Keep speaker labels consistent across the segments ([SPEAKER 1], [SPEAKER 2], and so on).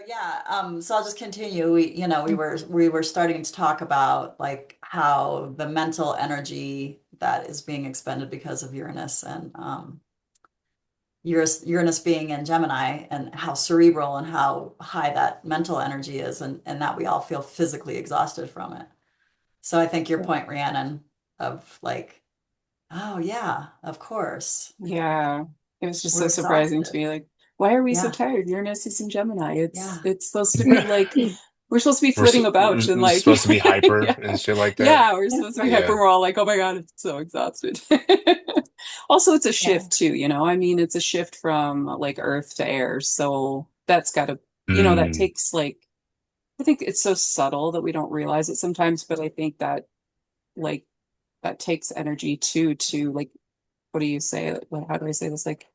[SPEAKER 1] yeah, so I'll just continue. We were starting to talk about like how the mental energy that is being expended because of Uranus and Uranus being in Gemini and how cerebral and how high that mental energy is and that we all feel physically exhausted from it. So I think your
[SPEAKER 2] Yeah.
[SPEAKER 1] point, Rhiannon, of like, oh yeah, of course.
[SPEAKER 2] Yeah. It was just
[SPEAKER 1] We're
[SPEAKER 2] so surprising to
[SPEAKER 1] exhausted.
[SPEAKER 2] me. Like, why are we so
[SPEAKER 1] Yeah,
[SPEAKER 2] tired? Uranus is in Gemini. It's
[SPEAKER 1] yeah,
[SPEAKER 2] it's supposed to be like we're supposed to be flitting
[SPEAKER 3] We're
[SPEAKER 2] about and like
[SPEAKER 3] supposed to be hyper
[SPEAKER 2] yeah.
[SPEAKER 3] and shit like that.
[SPEAKER 2] Yeah, we're
[SPEAKER 1] yeah,
[SPEAKER 2] supposed to be hyper.
[SPEAKER 3] Yeah.
[SPEAKER 2] We're all like, oh my God, I'm so exhausted. Also, it's a
[SPEAKER 1] yeah.
[SPEAKER 2] shift too, I mean, it's a shift from like earth to air. So that's gotta, that
[SPEAKER 3] Mm.
[SPEAKER 2] takes like I think it's so subtle that we don't realize it sometimes, but I think that like that takes energy too to like what do you say? How do I say this? Like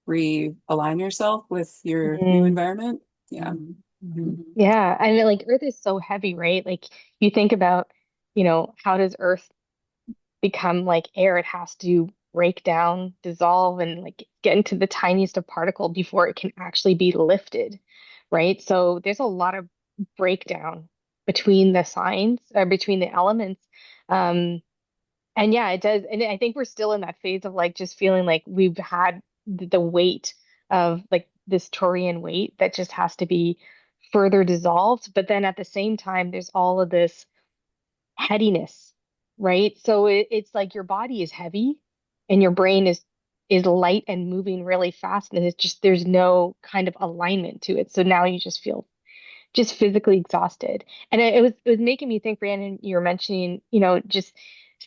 [SPEAKER 2] realign yourself with your new
[SPEAKER 4] Mm,
[SPEAKER 2] environment. Yeah.
[SPEAKER 1] Mhm,
[SPEAKER 2] Hmm.
[SPEAKER 1] mhm.
[SPEAKER 4] yeah. I mean, like Earth is so heavy, right? Like you think about, how does Earth become like air? It has to break down, dissolve, and like get into the tiniest of particle before it can actually be lifted, right? So there's a lot of breakdown between the signs or between the elements. Um, And yeah, it does. And I think we're still in that phase of like just feeling like we've had the weight of like this Taurian weight that just has to be further dissolved. But then at the same time, there's all of this headiness, right? So it's like your body is heavy and your brain is light and moving really fast. And it's just there's no kind of alignment to it. So now you just feel just physically exhausted. And it was making me think, Brandon, you were mentioning, just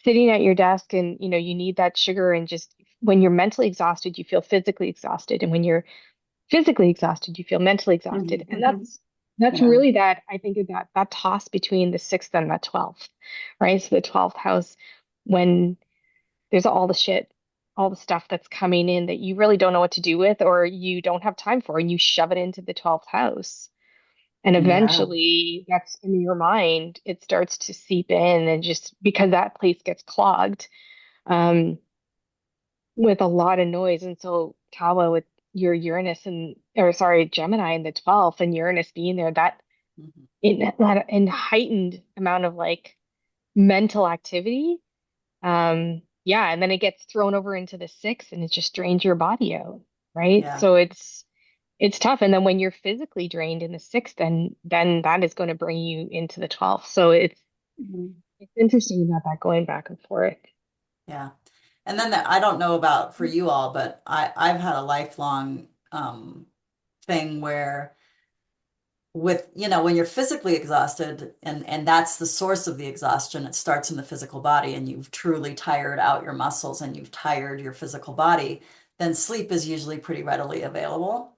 [SPEAKER 4] sitting at your desk and you need that sugar and just when you're mentally exhausted, you feel physically exhausted. And when you're physically exhausted, you feel mentally exhausted. And
[SPEAKER 2] Hmm.
[SPEAKER 4] that's
[SPEAKER 2] Yeah.
[SPEAKER 4] really that I think of that toss between the sixth and the 12th, right? So the 12th house, when there's all the shit, all the stuff that's coming in that you really don't know what to do with or you don't have time for, and you shove it into the 12th house and
[SPEAKER 2] Yeah.
[SPEAKER 4] eventually, that's in your mind, it starts to seep in, and just because that place gets clogged um, with a lot of noise. And so, Kawa, with your Uranus and, or sorry, Gemini in the 12th and Uranus being there,
[SPEAKER 1] Mhm.
[SPEAKER 4] in heightened amount of like mental activity. Yeah. And then it gets thrown over into the sixth and it just drains your body out. Right.
[SPEAKER 1] Yeah.
[SPEAKER 4] So it's tough. And then when you're physically drained in the sixth, then that is going to bring you into the 12th. So
[SPEAKER 2] Mhm.
[SPEAKER 4] it's interesting about that going back and forth.
[SPEAKER 1] Yeah. And then I don't know about for you all, but I've had a lifelong thing where with, when you're physically exhausted and that's the source of the exhaustion, it starts in the physical body and you've truly tired out your muscles and you've tired your physical body, then sleep is usually pretty readily available.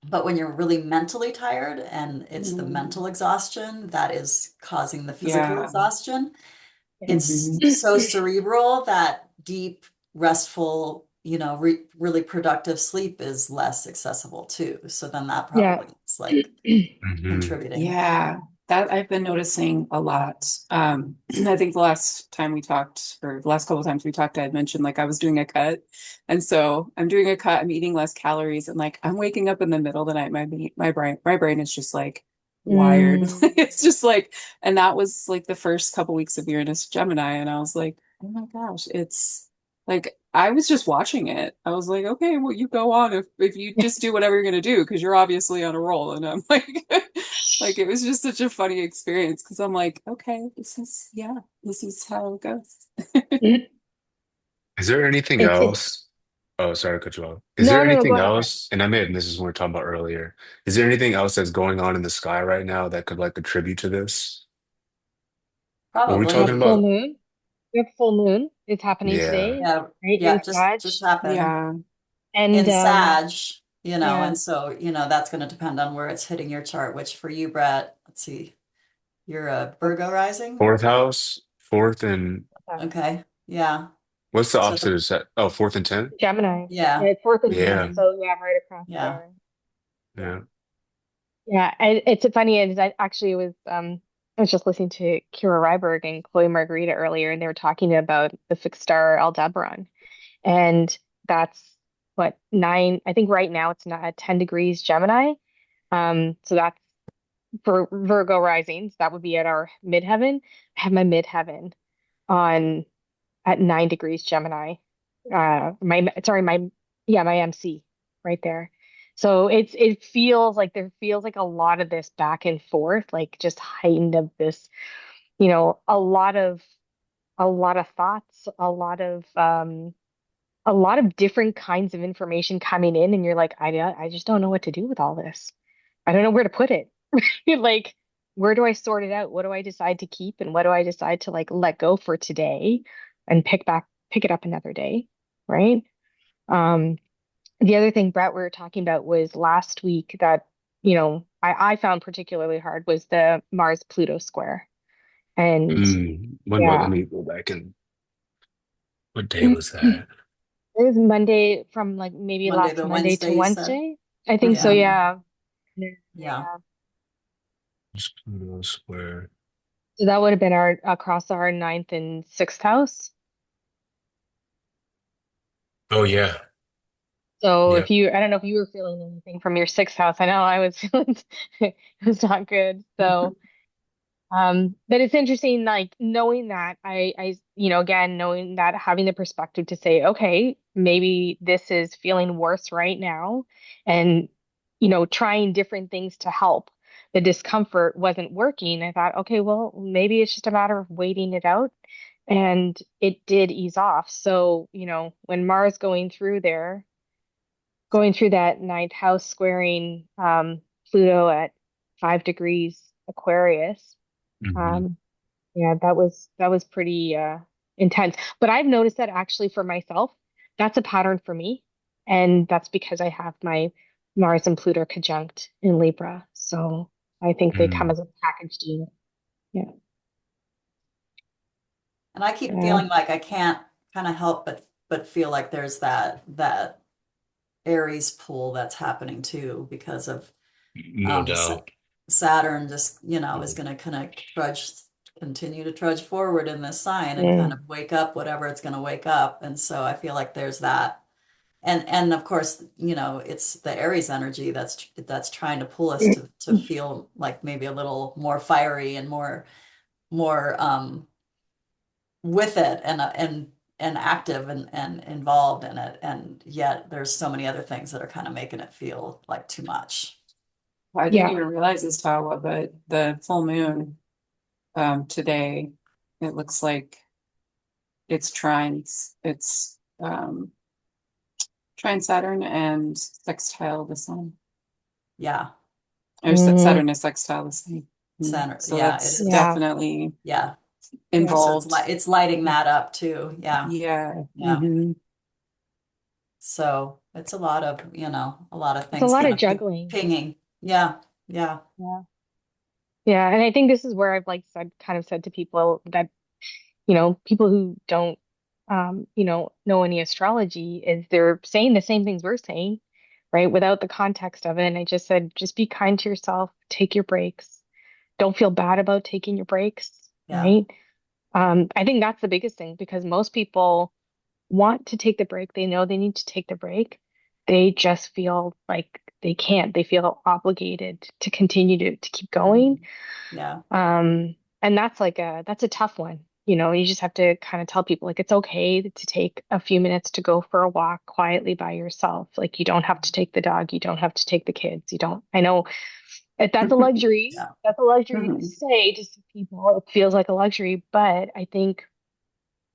[SPEAKER 1] But when you're really mentally tired and it's the
[SPEAKER 2] Mhm.
[SPEAKER 1] mental exhaustion that is causing the physical
[SPEAKER 2] Yeah.
[SPEAKER 1] exhaustion,
[SPEAKER 4] Yeah.
[SPEAKER 1] it's
[SPEAKER 2] Hmm.
[SPEAKER 1] so cerebral that deep, restful, really productive sleep is less accessible too. So then that
[SPEAKER 4] Yeah.
[SPEAKER 1] probably is like
[SPEAKER 3] Hmm.
[SPEAKER 1] contributing.
[SPEAKER 2] Yeah, that I've been noticing a lot. I think the last time we talked, or the last couple of times we talked, I had mentioned like I was doing a cut, and so I'm doing a cut. I'm eating less calories, and like I'm waking up in the middle of the night. My brain is just like wired.
[SPEAKER 4] Mm.
[SPEAKER 2] It's just like, and that was like the first couple weeks of Uranus Gemini, and I was like, oh my gosh, it's like I was just watching it. I was like, okay, well, you go on if you just do whatever you're gonna do because you're obviously on a roll. And I'm like, like it was just such a funny experience because I'm like, okay, this is how it goes.
[SPEAKER 3] Is there anything
[SPEAKER 4] It's
[SPEAKER 3] else? Oh, sorry to cut you off. Is there
[SPEAKER 4] no, no, no, go
[SPEAKER 3] anything
[SPEAKER 4] ahead, Brett.
[SPEAKER 3] else? And I may have missed this when we were talking about earlier. Is there anything else that's going on in the sky right now that could like contribute to this? What were we
[SPEAKER 4] We have
[SPEAKER 3] talking
[SPEAKER 1] Probably.
[SPEAKER 4] full
[SPEAKER 3] about?
[SPEAKER 4] moon. We have full moon. It's happening
[SPEAKER 3] Yeah.
[SPEAKER 4] today,
[SPEAKER 1] Yeah.
[SPEAKER 4] right? In
[SPEAKER 1] Yeah. Just
[SPEAKER 4] Sag.
[SPEAKER 1] just happened
[SPEAKER 2] Yeah.
[SPEAKER 4] And
[SPEAKER 1] in Sag,
[SPEAKER 4] yeah.
[SPEAKER 1] and so, that's going to depend on where it's hitting your chart, which for you, Brett, let's see, you're a Virgo
[SPEAKER 4] That's
[SPEAKER 1] rising.
[SPEAKER 3] Fourth house, fourth and
[SPEAKER 4] that.
[SPEAKER 1] Okay. Yeah.
[SPEAKER 3] what's the
[SPEAKER 1] So
[SPEAKER 3] opposite of set? Oh, fourth and 10?
[SPEAKER 4] Gemini. Yeah,
[SPEAKER 1] yeah.
[SPEAKER 4] it's fourth and tenth.
[SPEAKER 3] Yeah.
[SPEAKER 1] Mhm.
[SPEAKER 4] So yeah, right across
[SPEAKER 1] Yeah.
[SPEAKER 4] there. Yeah.
[SPEAKER 3] Yeah.
[SPEAKER 4] Yeah, and it's funny is I actually I was just listening to Kira Ryberg and Chloe Margarita earlier, and they were talking about the fixed star Aldebaran, and that's what nine. I think right now it's not at 10 degrees Gemini, So that's for Virgo risings. That would be at our midheaven. I have my midheaven on at 9 degrees Gemini. My MC right there. So it feels like there feels like a lot of this back and forth, like just heightened of this, a lot of thoughts, a lot of different kinds of information coming in, and you're like, I just don't know what to do with all this. I don't know where to put it. Like, where do I sort it out? What do I decide to keep, and what do I decide to like let go for today and pick it up another day, right? Um, the other thing, Brett, we were talking about was last week that, I found particularly hard was the Mars Pluto square. And
[SPEAKER 3] When what? Let
[SPEAKER 4] yeah,
[SPEAKER 3] me go back and what day
[SPEAKER 4] it
[SPEAKER 3] was that?
[SPEAKER 4] was Monday from like maybe
[SPEAKER 1] Monday
[SPEAKER 4] last
[SPEAKER 1] to
[SPEAKER 4] Monday to
[SPEAKER 1] Wednesday, you said?
[SPEAKER 4] Wednesday. I think so,
[SPEAKER 1] Yeah,
[SPEAKER 4] yeah. Yeah.
[SPEAKER 1] yeah.
[SPEAKER 4] Yeah.
[SPEAKER 3] Just Pluto square.
[SPEAKER 4] So that would have been our across our ninth and sixth house.
[SPEAKER 3] Oh yeah.
[SPEAKER 4] So
[SPEAKER 3] Yeah.
[SPEAKER 4] if you, I don't know if you were feeling anything from your sixth house. I know I was feeling it was not good. So, but it's interesting, like knowing that again, knowing that having the perspective to say, okay, maybe this is feeling worse right now, and trying different things to help. The discomfort wasn't working. I thought, okay, well, maybe it's just a matter of waiting it out, and it did ease off. So, when Mars going through that ninth house squaring Pluto at 5 degrees Aquarius.
[SPEAKER 3] Hmm.
[SPEAKER 4] Um, yeah, that was pretty intense. But I've noticed that actually for myself, that's a pattern for me, and that's because I have my Mars and Pluto conjunct in Libra. So I think they come
[SPEAKER 3] Mm.
[SPEAKER 4] as a package deal. Yeah,
[SPEAKER 1] And I keep
[SPEAKER 4] yeah,
[SPEAKER 1] feeling like I can't kind of help but feel like there's that Aries pull that's happening too because of
[SPEAKER 3] No
[SPEAKER 1] Sa
[SPEAKER 3] doubt.
[SPEAKER 1] Saturn just, is
[SPEAKER 3] Mhm.
[SPEAKER 1] going to kind of continue to trudge forward in this sign and kind
[SPEAKER 4] mm,
[SPEAKER 1] of wake up whatever it's going to wake up. And so I feel like there's that. And of course, it's the Aries energy that's trying to pull us to feel like maybe a little more fiery and more with it and active and involved in it. And yet there's so many other things that are kind of making it feel like too much.
[SPEAKER 2] I didn't
[SPEAKER 4] yeah.
[SPEAKER 2] even realize this, Tawa, but the full moon today, it looks like it's trine Saturn and sextile the sun.
[SPEAKER 1] Yeah.
[SPEAKER 2] Or
[SPEAKER 4] Mm,
[SPEAKER 2] Saturn is sextile the sun.
[SPEAKER 1] Center.
[SPEAKER 2] So
[SPEAKER 1] Yeah, it
[SPEAKER 2] that's
[SPEAKER 1] is.
[SPEAKER 4] yeah,
[SPEAKER 2] definitely
[SPEAKER 1] Yeah.
[SPEAKER 4] yeah.
[SPEAKER 1] So
[SPEAKER 2] involved.
[SPEAKER 1] it's lighting that up too. Yeah.
[SPEAKER 2] Yeah.
[SPEAKER 1] Yeah. So it's a lot of
[SPEAKER 4] It's a
[SPEAKER 1] things
[SPEAKER 4] lot
[SPEAKER 1] kind
[SPEAKER 4] of
[SPEAKER 1] of
[SPEAKER 4] juggling.
[SPEAKER 1] pinging. Yeah. Yeah.
[SPEAKER 4] Yeah. Yeah, and I think this is where I've like said to people that, people who don't, know any astrology is they're saying the same things we're saying, right? Without the context of it. And I just said, just be kind to yourself, take your breaks. Don't feel bad about taking your breaks,
[SPEAKER 1] Yeah.
[SPEAKER 4] right? I think that's the biggest thing because most people want to take the break. They know they need to take the break. They just feel like they can't. They feel obligated to continue to keep going.
[SPEAKER 1] Mhm. Yeah.
[SPEAKER 4] And that's a tough one. You just have to kind of tell people like it's okay to take a few minutes to go for a walk quietly by yourself. Like you don't have to take the dog, you don't have to take the kids. You don't. I know that's a luxury.
[SPEAKER 1] Yeah.
[SPEAKER 4] That's a luxury to
[SPEAKER 2] Mhm.
[SPEAKER 4] say to some people. It feels like a luxury, but I think,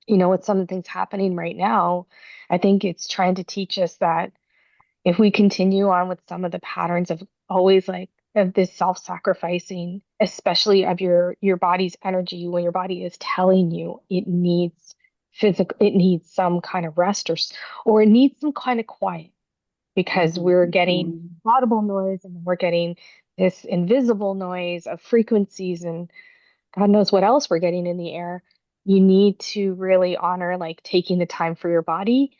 [SPEAKER 4] with some of the things happening right now, I think it's trying to teach us that if we continue on with some of the patterns of always like of this self-sacrificing, especially of your body's energy when your body is telling you it needs some kind of rest or it needs some kind of quiet because
[SPEAKER 1] Mhm.
[SPEAKER 4] we're getting
[SPEAKER 2] Mhm.
[SPEAKER 4] audible noise and we're getting this invisible noise of frequencies and God knows what else we're getting in the air. You need to really honor like taking the time for your body.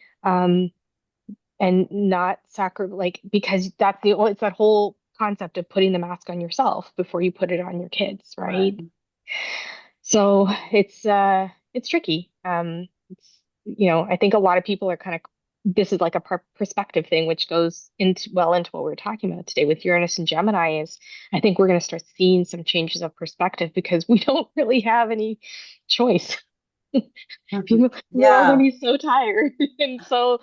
[SPEAKER 4] And not like because it's that whole concept of putting the mask on yourself before you put it on your kids,
[SPEAKER 1] Right.
[SPEAKER 4] right? So it's tricky. I think a lot of people are kind of this is like a perspective thing, which goes into well into what we're talking about today with Uranus and Gemini is I think we're going to start seeing some changes of perspective because we don't really have any choice. We're all going to
[SPEAKER 1] Yeah.
[SPEAKER 4] be so tired. And so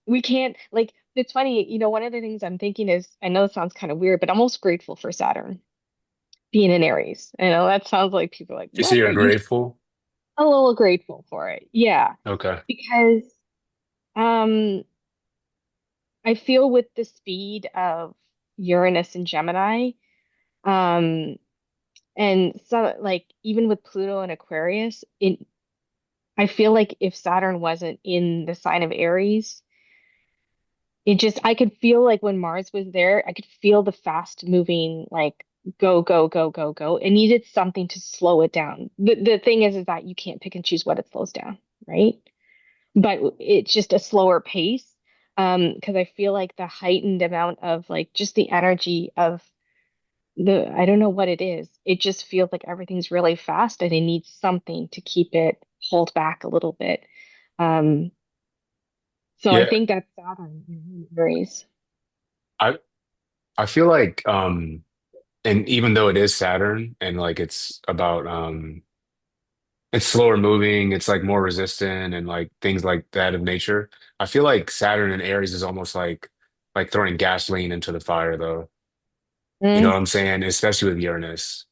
[SPEAKER 4] we can't, like, it's funny, one of the things I'm thinking is, I know it sounds kind of weird, but I'm most grateful for Saturn being in Aries. I know that sounds like people are like,
[SPEAKER 3] You say
[SPEAKER 4] what
[SPEAKER 3] you're
[SPEAKER 4] are you?
[SPEAKER 3] grateful?
[SPEAKER 4] A little grateful for it. Yeah.
[SPEAKER 3] Okay.
[SPEAKER 4] Because um I feel with the speed of Uranus and Gemini, um, and so like even with Pluto and Aquarius, I feel like if Saturn wasn't in the sign of Aries, I could feel like when Mars was there, I could feel the fast moving, like go, go, go, go, go. It needed something to slow it down. The thing is that you can't pick and choose what it slows down, right? But it's just a slower pace. Because I feel like the heightened amount of like just the energy of I don't know what it is. It just feels like everything's really fast and it needs something to keep it hold back a little bit. Um, so I
[SPEAKER 3] Yeah,
[SPEAKER 4] think that's Saturn in Aries.
[SPEAKER 3] I I feel like and even though it is Saturn and like it's about it's slower moving, it's like more resistant and like things like that of nature. I feel like Saturn and Aries is almost like throwing gasoline into the fire though. You know
[SPEAKER 4] Mm,
[SPEAKER 3] what I'm saying? Especially with Uranus.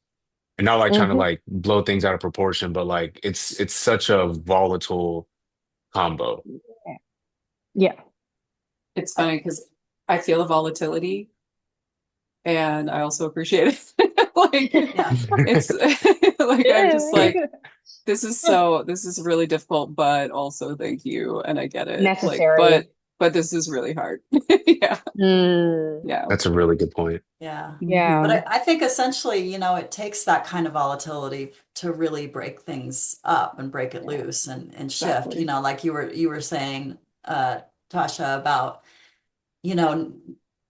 [SPEAKER 3] And not like trying to
[SPEAKER 4] hmm.
[SPEAKER 3] like blow things out of proportion, but like it's such a volatile combo.
[SPEAKER 4] Yeah.
[SPEAKER 2] It's funny because I feel the volatility and I also appreciate it. Like
[SPEAKER 1] Yeah.
[SPEAKER 2] it's like I'm just
[SPEAKER 4] Yeah.
[SPEAKER 2] like this is really difficult, but also thank you and I get it. Like,
[SPEAKER 4] Necessary.
[SPEAKER 2] but this is really hard. Yeah.
[SPEAKER 4] Mm,
[SPEAKER 2] Yeah.
[SPEAKER 3] That's a really good point.
[SPEAKER 1] Yeah. But
[SPEAKER 2] Hmm.
[SPEAKER 4] yeah.
[SPEAKER 1] I think essentially, it takes that kind of volatility to really break things up and break it
[SPEAKER 2] Yeah,
[SPEAKER 1] loose and shift,
[SPEAKER 2] exactly.
[SPEAKER 1] like you were saying, Tasha, about, you know,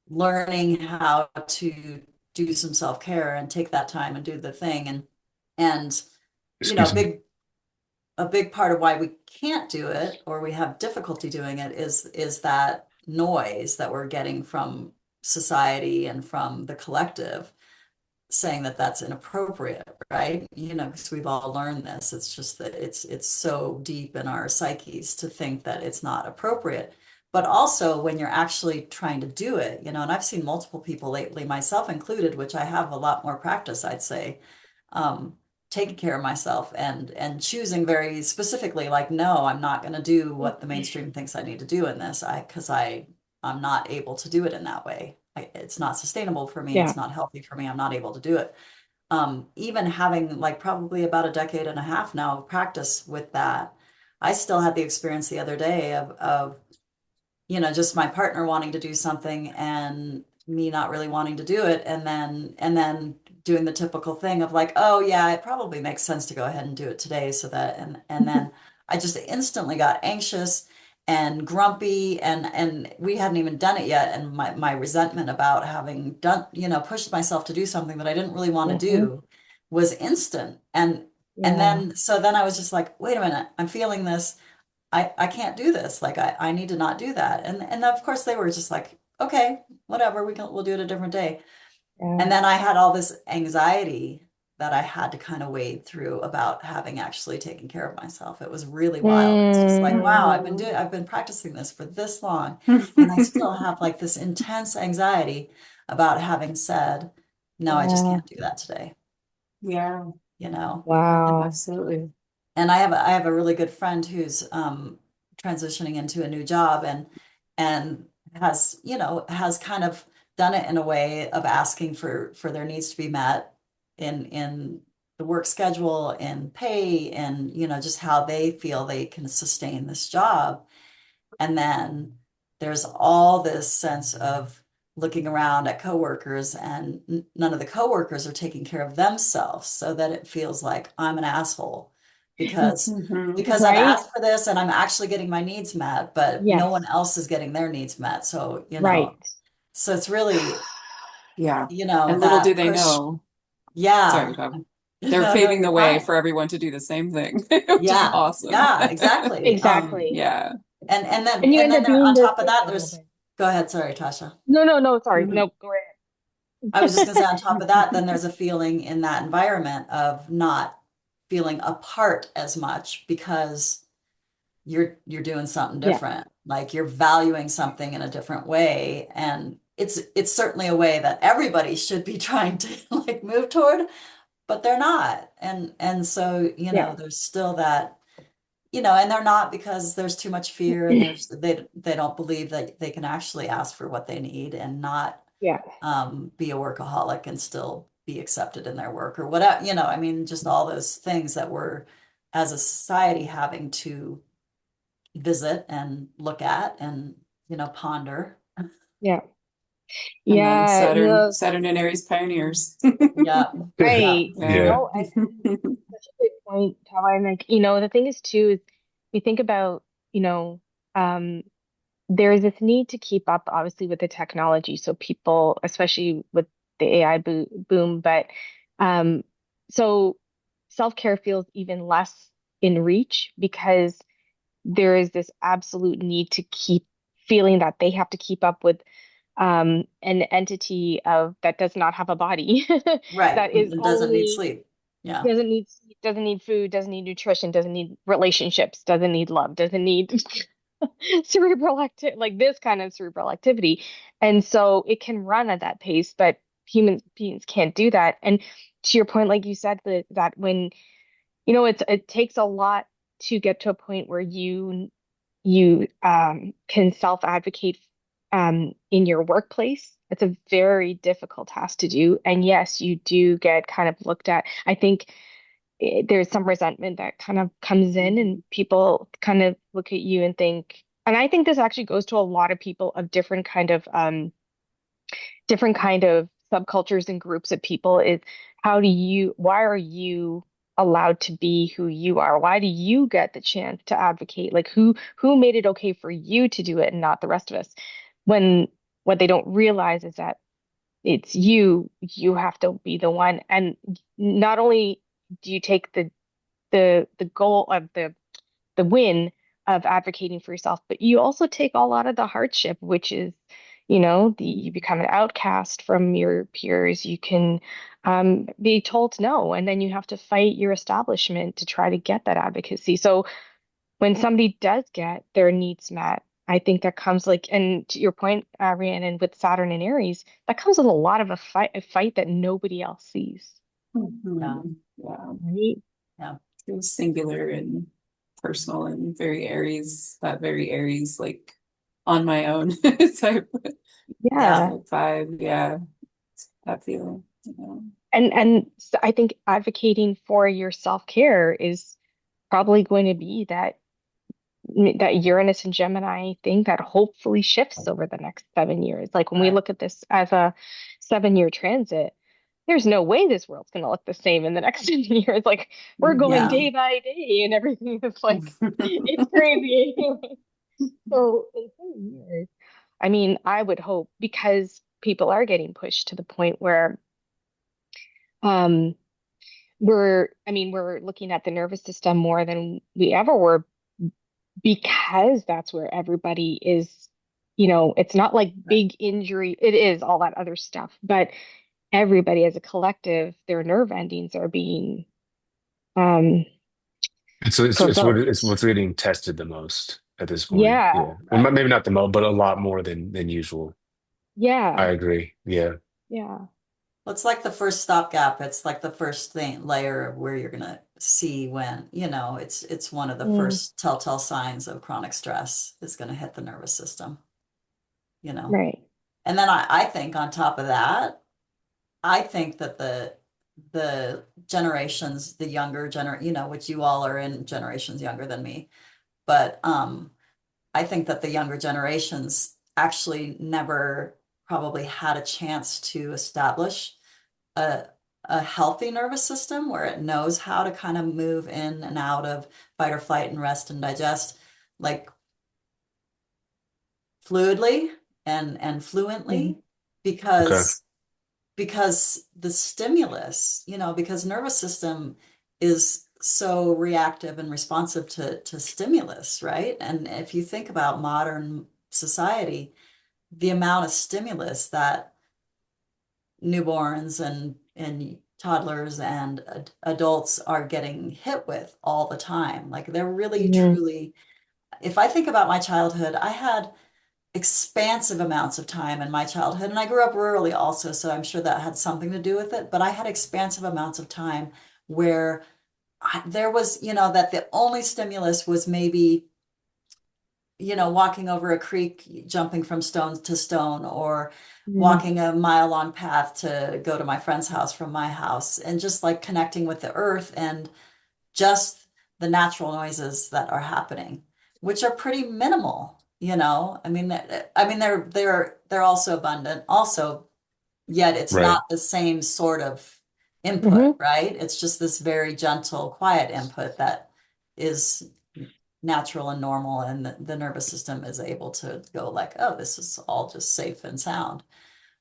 [SPEAKER 1] learning how to do some self-care and take that time and do the thing. And,
[SPEAKER 3] Excuse me.
[SPEAKER 1] a big part of why we can't do it or we have difficulty doing it is that noise that we're getting from society and from the collective saying that that's inappropriate, right? Because we've all learned this. It's just that it's so deep in our psyches to think that it's not appropriate. But also when you're actually trying to do it, and I've seen multiple people lately, myself included, which I have a lot more practice, I'd say, um, taking care of myself and choosing very specifically, like, no, I'm not going to do what the mainstream thinks I need to do in this. I'm not able to do it in that way. It's not sustainable for me.
[SPEAKER 4] Yeah.
[SPEAKER 1] It's not healthy for me. I'm not able to do it. Even having like probably about a decade and a half now of practice with that, I still had the experience the other day of just my partner wanting to do something and me not really wanting to do it, and then doing the typical thing of like, oh yeah, it probably makes sense to go ahead and do it today so that and then I just instantly got anxious and grumpy, and we hadn't even done it yet, and my resentment about having done, pushed myself to do something that I didn't really want to
[SPEAKER 4] Hmm.
[SPEAKER 1] do was instant. And
[SPEAKER 4] Yeah.
[SPEAKER 1] then I was just like, wait a minute, I'm feeling this. I can't do this. Like I need to not do that. And of course they were just like, okay, whatever, we'll do it a different day.
[SPEAKER 4] Yeah.
[SPEAKER 1] And then I had all this anxiety that I had to kind of wade through about having actually taken care of myself. It was really wild. It's just like, wow,
[SPEAKER 4] Mm,
[SPEAKER 1] I've been practicing this for this long, and I still have like this intense anxiety about having said, no, I just
[SPEAKER 4] yeah.
[SPEAKER 1] can't do that today,
[SPEAKER 2] Yeah,
[SPEAKER 1] you know?
[SPEAKER 4] Wow.
[SPEAKER 2] absolutely.
[SPEAKER 1] And I have a really good friend who's transitioning into a new job, and has kind of done it in a way of asking for their needs to be met in the work schedule, in pay, and just how they feel they can sustain this job. And then there's all this sense of looking around at coworkers, and none of the coworkers are taking care of themselves, so that it feels like I'm an asshole because
[SPEAKER 2] Hmm.
[SPEAKER 1] because I've
[SPEAKER 4] Right?
[SPEAKER 1] asked for this and I'm actually getting my needs met, but no one
[SPEAKER 4] Yes.
[SPEAKER 1] else is getting their needs met. So,
[SPEAKER 4] Right.
[SPEAKER 1] it's really,
[SPEAKER 2] Yeah. And little do
[SPEAKER 1] that
[SPEAKER 2] they
[SPEAKER 1] push.
[SPEAKER 2] know, sorry,
[SPEAKER 1] Yeah.
[SPEAKER 2] Tom. They're
[SPEAKER 1] No,
[SPEAKER 2] paving
[SPEAKER 1] you're
[SPEAKER 2] the way
[SPEAKER 1] fine.
[SPEAKER 2] for everyone to do the same thing, which is
[SPEAKER 1] Yeah.
[SPEAKER 2] awesome.
[SPEAKER 1] Yeah, exactly.
[SPEAKER 2] Yeah.
[SPEAKER 4] And you
[SPEAKER 1] and
[SPEAKER 4] end
[SPEAKER 1] then
[SPEAKER 4] up
[SPEAKER 1] there
[SPEAKER 4] being
[SPEAKER 1] on
[SPEAKER 4] there
[SPEAKER 1] top of
[SPEAKER 4] for a
[SPEAKER 1] that,
[SPEAKER 4] little
[SPEAKER 1] there's
[SPEAKER 4] bit.
[SPEAKER 1] go ahead, sorry, Tasha.
[SPEAKER 4] No, no, no, sorry.
[SPEAKER 1] Mhm.
[SPEAKER 4] No, go
[SPEAKER 1] I was just gonna say on top
[SPEAKER 4] ahead.
[SPEAKER 1] of that, then there's a feeling in that environment of not feeling apart as much because you're doing something
[SPEAKER 4] Yeah,
[SPEAKER 1] different. Like you're valuing something in a different way. And it's certainly a way that everybody should be trying to like move toward, but they're not. And so,
[SPEAKER 4] yeah,
[SPEAKER 1] there's still that, and they're not because there's too much fear and they don't believe that they can actually ask for what they need and not
[SPEAKER 4] yeah,
[SPEAKER 1] be a workaholic and still be accepted in their work or whatever, I mean, just all those things that we're as a society having to visit and look at and, ponder.
[SPEAKER 4] yeah,
[SPEAKER 2] And then
[SPEAKER 4] yeah.
[SPEAKER 2] Saturn and Aries pioneers.
[SPEAKER 1] Yeah. Yeah.
[SPEAKER 4] Right.
[SPEAKER 3] Yeah.
[SPEAKER 4] And such a good point, Tara. And like, the thing is too is we think about, you know, um, there is this need to keep up, obviously, with the technology. So people, especially with the AI boom, but um, so self-care feels even less in reach because there is this absolute need to keep feeling that they have to keep up with an entity of that does not have a body
[SPEAKER 1] Right.
[SPEAKER 4] that is
[SPEAKER 1] It doesn't need
[SPEAKER 4] only
[SPEAKER 1] sleep. Yeah.
[SPEAKER 4] doesn't need sleep, doesn't need food, doesn't need nutrition, doesn't need relationships, doesn't need love, doesn't need cerebral activity, like this kind of cerebral activity. And so it can run at that pace, but human beings can't do that. And to your point, like you said, that when it takes a lot to get to a point where you can self-advocate in your workplace. It's a very difficult task to do. And yes, you do get kind of looked at. I think there's some resentment that kind of comes in, and
[SPEAKER 1] Mhm.
[SPEAKER 4] people kind of look at you and think, and I think this actually goes to a lot of people of different kind of subcultures and groups of people is why are you allowed to be who you are? Why do you get the chance to advocate? Like who made it okay for you to do it and not the rest of us? When what they don't realize is that it's you have to be the one. And not only do you take the goal of the win of advocating for yourself, but you also take a lot of the hardship, which is, you become an outcast from your peers. You can be told no, and then you have to fight your establishment to try to get that advocacy. So when somebody does get their needs met, I think that comes like, and to your point, Rhiannon, with Saturn and Aries, that comes with a lot of a fight that nobody else sees.
[SPEAKER 1] Yeah.
[SPEAKER 2] Mhm. Yeah.
[SPEAKER 4] Right?
[SPEAKER 1] Yeah.
[SPEAKER 2] It was singular and personal and very Aries, that very Aries, like on my own type,
[SPEAKER 1] Yeah.
[SPEAKER 4] Yeah.
[SPEAKER 2] type vibe. Yeah, that feeling.
[SPEAKER 4] And I think advocating for your self-care is probably going to be that Uranus and Gemini thing that hopefully shifts over the next 7 years. Like when we
[SPEAKER 1] Right.
[SPEAKER 4] look at this as a 7-year transit, there's no way this world's going to look the same in the next 7 years. Like we're going
[SPEAKER 1] Yeah.
[SPEAKER 4] day by day and everything is like, it's crazy. So in 7 years, I mean, I would hope because people are getting pushed to the point where um, we're looking at the nervous system more than we ever were because that's where everybody is, it's not like
[SPEAKER 1] Right.
[SPEAKER 4] big injury. It is all that other stuff, but everybody as a collective, their nerve endings are being um
[SPEAKER 3] And so it's
[SPEAKER 4] provoked.
[SPEAKER 3] what's getting tested the most at this point.
[SPEAKER 4] Yeah,
[SPEAKER 3] Yeah. Well,
[SPEAKER 1] Right.
[SPEAKER 3] maybe not the most, but a lot more than usual. I
[SPEAKER 4] yeah,
[SPEAKER 3] agree. Yeah.
[SPEAKER 4] yeah.
[SPEAKER 1] Well, it's like the first stopgap. It's like the first thing layer of where you're gonna see when, it's one of the
[SPEAKER 4] Mm,
[SPEAKER 1] first telltale signs of chronic stress is gonna hit the nervous system, you know.
[SPEAKER 4] right.
[SPEAKER 1] And then I think on top of that, I think that the generations, the younger which you all are in generations younger than me, but I think that the younger generations actually never probably had a chance to establish a a healthy nervous system where it knows how to kind of move in and out of fight or flight and rest and digest like fluidly and
[SPEAKER 4] Mm,
[SPEAKER 1] fluently
[SPEAKER 3] Okay.
[SPEAKER 1] because because the stimulus, because nervous system is so reactive and responsive to stimulus, right? And if you think about modern society, the amount of stimulus that newborns and toddlers and adults are getting hit with all the time, like they're really
[SPEAKER 4] Hmm.
[SPEAKER 1] truly, if I think about my childhood, I had expansive amounts of time in my childhood, and I grew up rurally also, so I'm sure that had something to do with it, but I had expansive amounts of time where there was, that the only stimulus was maybe, walking over a creek, jumping from stone to stone, or
[SPEAKER 4] Hmm.
[SPEAKER 1] walking a mile-long path to go to my friend's house from my house, and just like connecting with the earth and just the natural noises that are happening, which are pretty minimal, I mean, they're also abundant, also, yet it's
[SPEAKER 3] Right.
[SPEAKER 1] not the same sort of input,
[SPEAKER 4] Hmm.
[SPEAKER 1] right? It's just this very gentle, quiet input that is natural and normal, and the nervous system is able to go like, oh, this is all just safe and sound.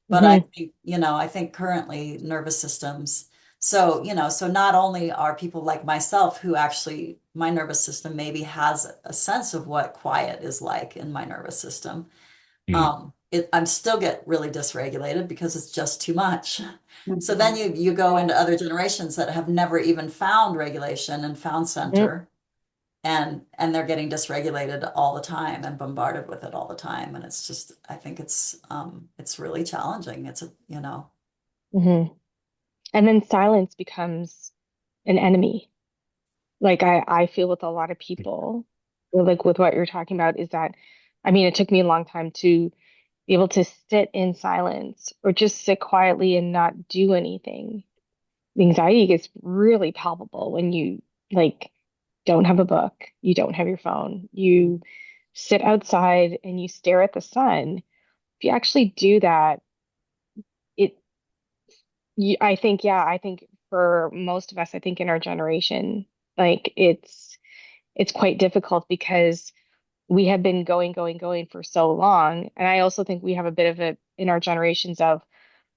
[SPEAKER 1] But I
[SPEAKER 4] Hmm.
[SPEAKER 1] think, I think currently nervous systems, so, so not only are people like myself who actually, my nervous system maybe has a sense of what quiet is like in my nervous system.
[SPEAKER 3] Mm.
[SPEAKER 1] I'm still get really dysregulated because it's just too much. So then
[SPEAKER 2] Mhm.
[SPEAKER 1] you go into other generations that have never even found regulation and found
[SPEAKER 4] Hmm.
[SPEAKER 1] center, and they're getting dysregulated all the time and bombarded with it all the time. And it's just, I think it's really challenging. It's a,
[SPEAKER 4] Hmm. And then silence becomes an enemy. Like I feel with a lot of people, or like with what you're talking about, is that, I mean, it took me a long time to be able to sit in silence or just sit quietly and not do anything. The anxiety gets really palpable when you like don't have a book, you don't have your phone, you sit outside and you stare at the sun. If you actually do that, it I think, yeah, I think for most of us, I think in our generation, like it's quite difficult because we have been going, going, going for so long. And I also think we have a bit of a in our generations of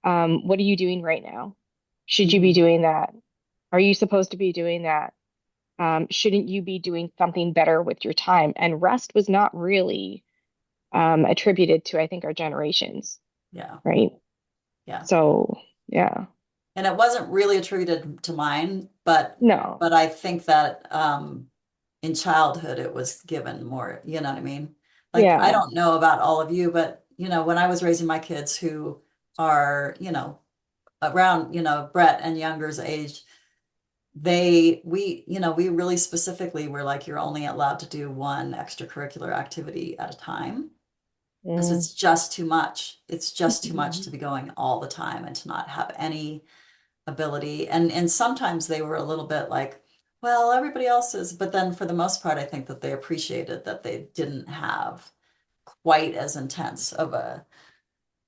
[SPEAKER 4] what are you doing right now? Should you be
[SPEAKER 1] Mhm.
[SPEAKER 4] doing that? Are you supposed to be doing that? Shouldn't you be doing something better with your time? And rest was not really attributed to, I think, our generations,
[SPEAKER 1] Yeah,
[SPEAKER 4] right?
[SPEAKER 1] yeah.
[SPEAKER 4] So, yeah.
[SPEAKER 1] And it wasn't really attributed to mine,
[SPEAKER 4] No.
[SPEAKER 1] but I think that in childhood it was given more, you know what I mean? Like I
[SPEAKER 4] Yeah.
[SPEAKER 1] don't know about all of you, but when I was raising my kids who are, around, Brett and Younger's age, we really specifically were like, you're only allowed to do one extracurricular activity at a time because
[SPEAKER 4] Mm.
[SPEAKER 1] it's just too much. It's just too much to
[SPEAKER 2] Mhm.
[SPEAKER 1] be going all the time and to not have any ability. And sometimes they were a little bit like, well, everybody else is, but then for the most part, I think that they appreciated that they didn't have quite as intense of a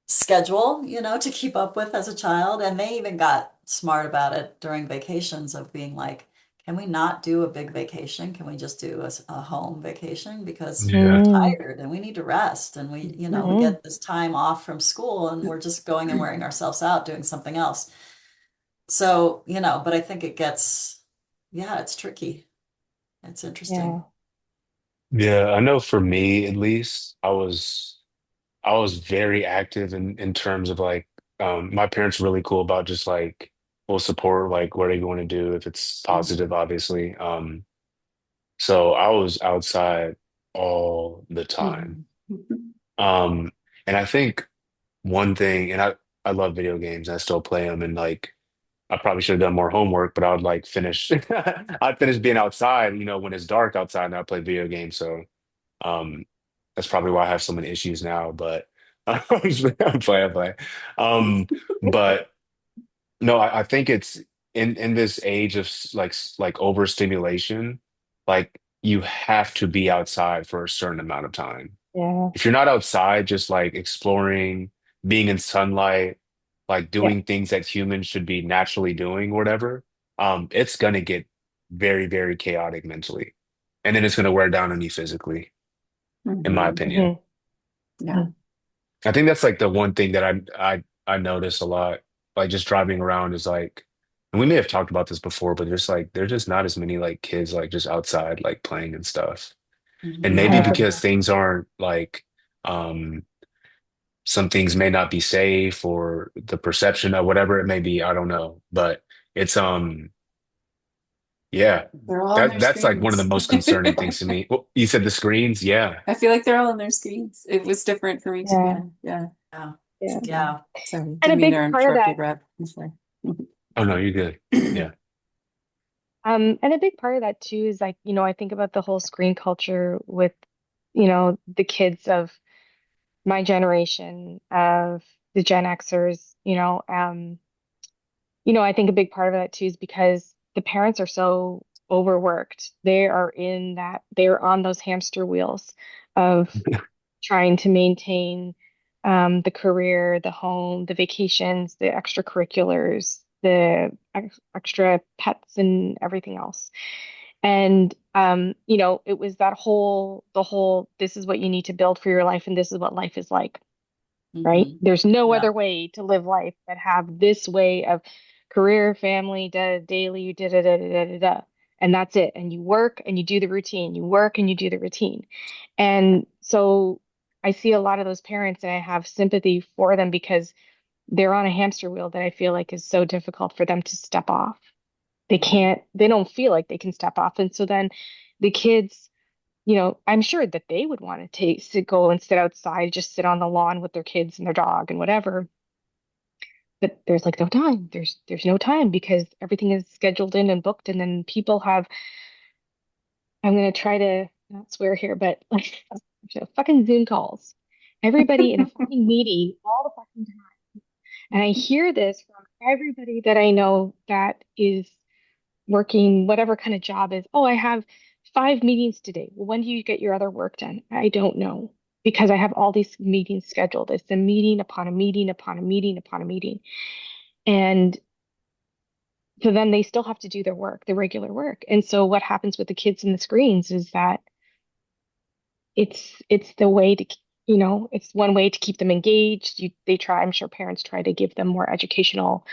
[SPEAKER 1] schedule, to keep up with as a child. And they even got smart about it during vacations of being like, can we not do a big vacation? Can we just do a home vacation? Because we're
[SPEAKER 3] Yeah.
[SPEAKER 4] Mm.
[SPEAKER 1] tired and we need to rest. And we
[SPEAKER 4] Mm.
[SPEAKER 1] get this time off from school and we're just going and wearing ourselves out doing something else. So, but I think yeah, it's tricky. It's interesting.
[SPEAKER 4] Yeah.
[SPEAKER 3] Yeah, I know for me at least, I was very active in terms of like my parents are really cool about just like will support like whatever you want to do if it's positive,
[SPEAKER 1] Mhm.
[SPEAKER 3] obviously. So I was outside all the time.
[SPEAKER 2] Mhm.
[SPEAKER 3] Um, and I think one thing, and I love video games, I still play them, and like I probably should have done more homework, but I would like finish I'd finish being outside, when it's dark outside and I play video games. So um that's probably why I have so many issues now, but I play. Um, but no, I think it's in this age of like overstimulation, like you have to be outside for a certain amount of time.
[SPEAKER 4] Yeah.
[SPEAKER 3] If you're not outside, just like exploring, being in sunlight, like
[SPEAKER 4] Yeah.
[SPEAKER 3] doing things that humans should be naturally doing, or whatever, it's gonna get very, very chaotic mentally. And then it's gonna wear down on you physically, in my
[SPEAKER 2] Mhm.
[SPEAKER 3] opinion.
[SPEAKER 4] Hmm.
[SPEAKER 2] Yeah.
[SPEAKER 3] I think that's like the one thing that I notice a lot, like just driving around is like and we may have talked about this before, but there's just not as many like kids like just outside like playing and stuff. And maybe
[SPEAKER 1] Yeah.
[SPEAKER 3] because things aren't like um some things may not be safe or the perception of whatever it may be, I don't know. But it's yeah.
[SPEAKER 2] They're all on
[SPEAKER 3] That
[SPEAKER 2] their
[SPEAKER 3] that's like one of the
[SPEAKER 2] screens.
[SPEAKER 3] most concerning things to me. Well, you said the screens, yeah.
[SPEAKER 2] I feel like they're all on their screens. It was different for me too.
[SPEAKER 4] Yeah,
[SPEAKER 2] Yeah, yeah.
[SPEAKER 1] Yeah.
[SPEAKER 4] yeah.
[SPEAKER 2] So,
[SPEAKER 1] Yeah.
[SPEAKER 2] sorry,
[SPEAKER 4] And a
[SPEAKER 2] didn't mean to
[SPEAKER 4] big part of
[SPEAKER 2] interrupt you,
[SPEAKER 4] that,
[SPEAKER 2] Brad. I'm sorry.
[SPEAKER 3] Oh no, you're good. Yeah.
[SPEAKER 4] and a big part of that too is like, I think about the whole screen culture with, the kids of my generation, of the Gen Xers, I think a big part of that too is because the parents are so overworked. They're on those hamster wheels of trying to maintain the career, the home, the vacations, the extracurriculars, the extra pets and everything else. And it was the whole this is what you need to build for your life and this is what life is like, right?
[SPEAKER 1] Hmm.
[SPEAKER 4] There's no
[SPEAKER 1] Yeah.
[SPEAKER 4] other way to live life that have this way of career, family, daily, da da da da da da. Da. And that's it. And you work and you do the routine. You work and you do the routine. And so I see a lot of those parents and I have sympathy for them because they're on a hamster wheel that I feel like is so difficult for them to step off.
[SPEAKER 1] Hmm.
[SPEAKER 4] They don't feel like they can step off. And so then the kids, I'm sure that they would want to go and sit outside, just sit on the lawn with their kids and their dog and whatever. But there's like no time. There's no time because everything is scheduled in and booked, and then people have. I'm gonna try to not swear here, but like fucking Zoom calls. Everybody in a fucking meeting all the fucking time, and I hear this from everybody that I know that is working whatever kind of job is, oh, I have 5 meetings today. Well, when do you get your other work done? I don't know because I have all these meetings scheduled. It's a meeting upon a meeting upon a meeting upon a meeting. And so then they still have to do their work, the regular work. And so what happens with the kids in the screens is that it's the way to it's one way to keep them engaged. I'm sure parents try to give them more educational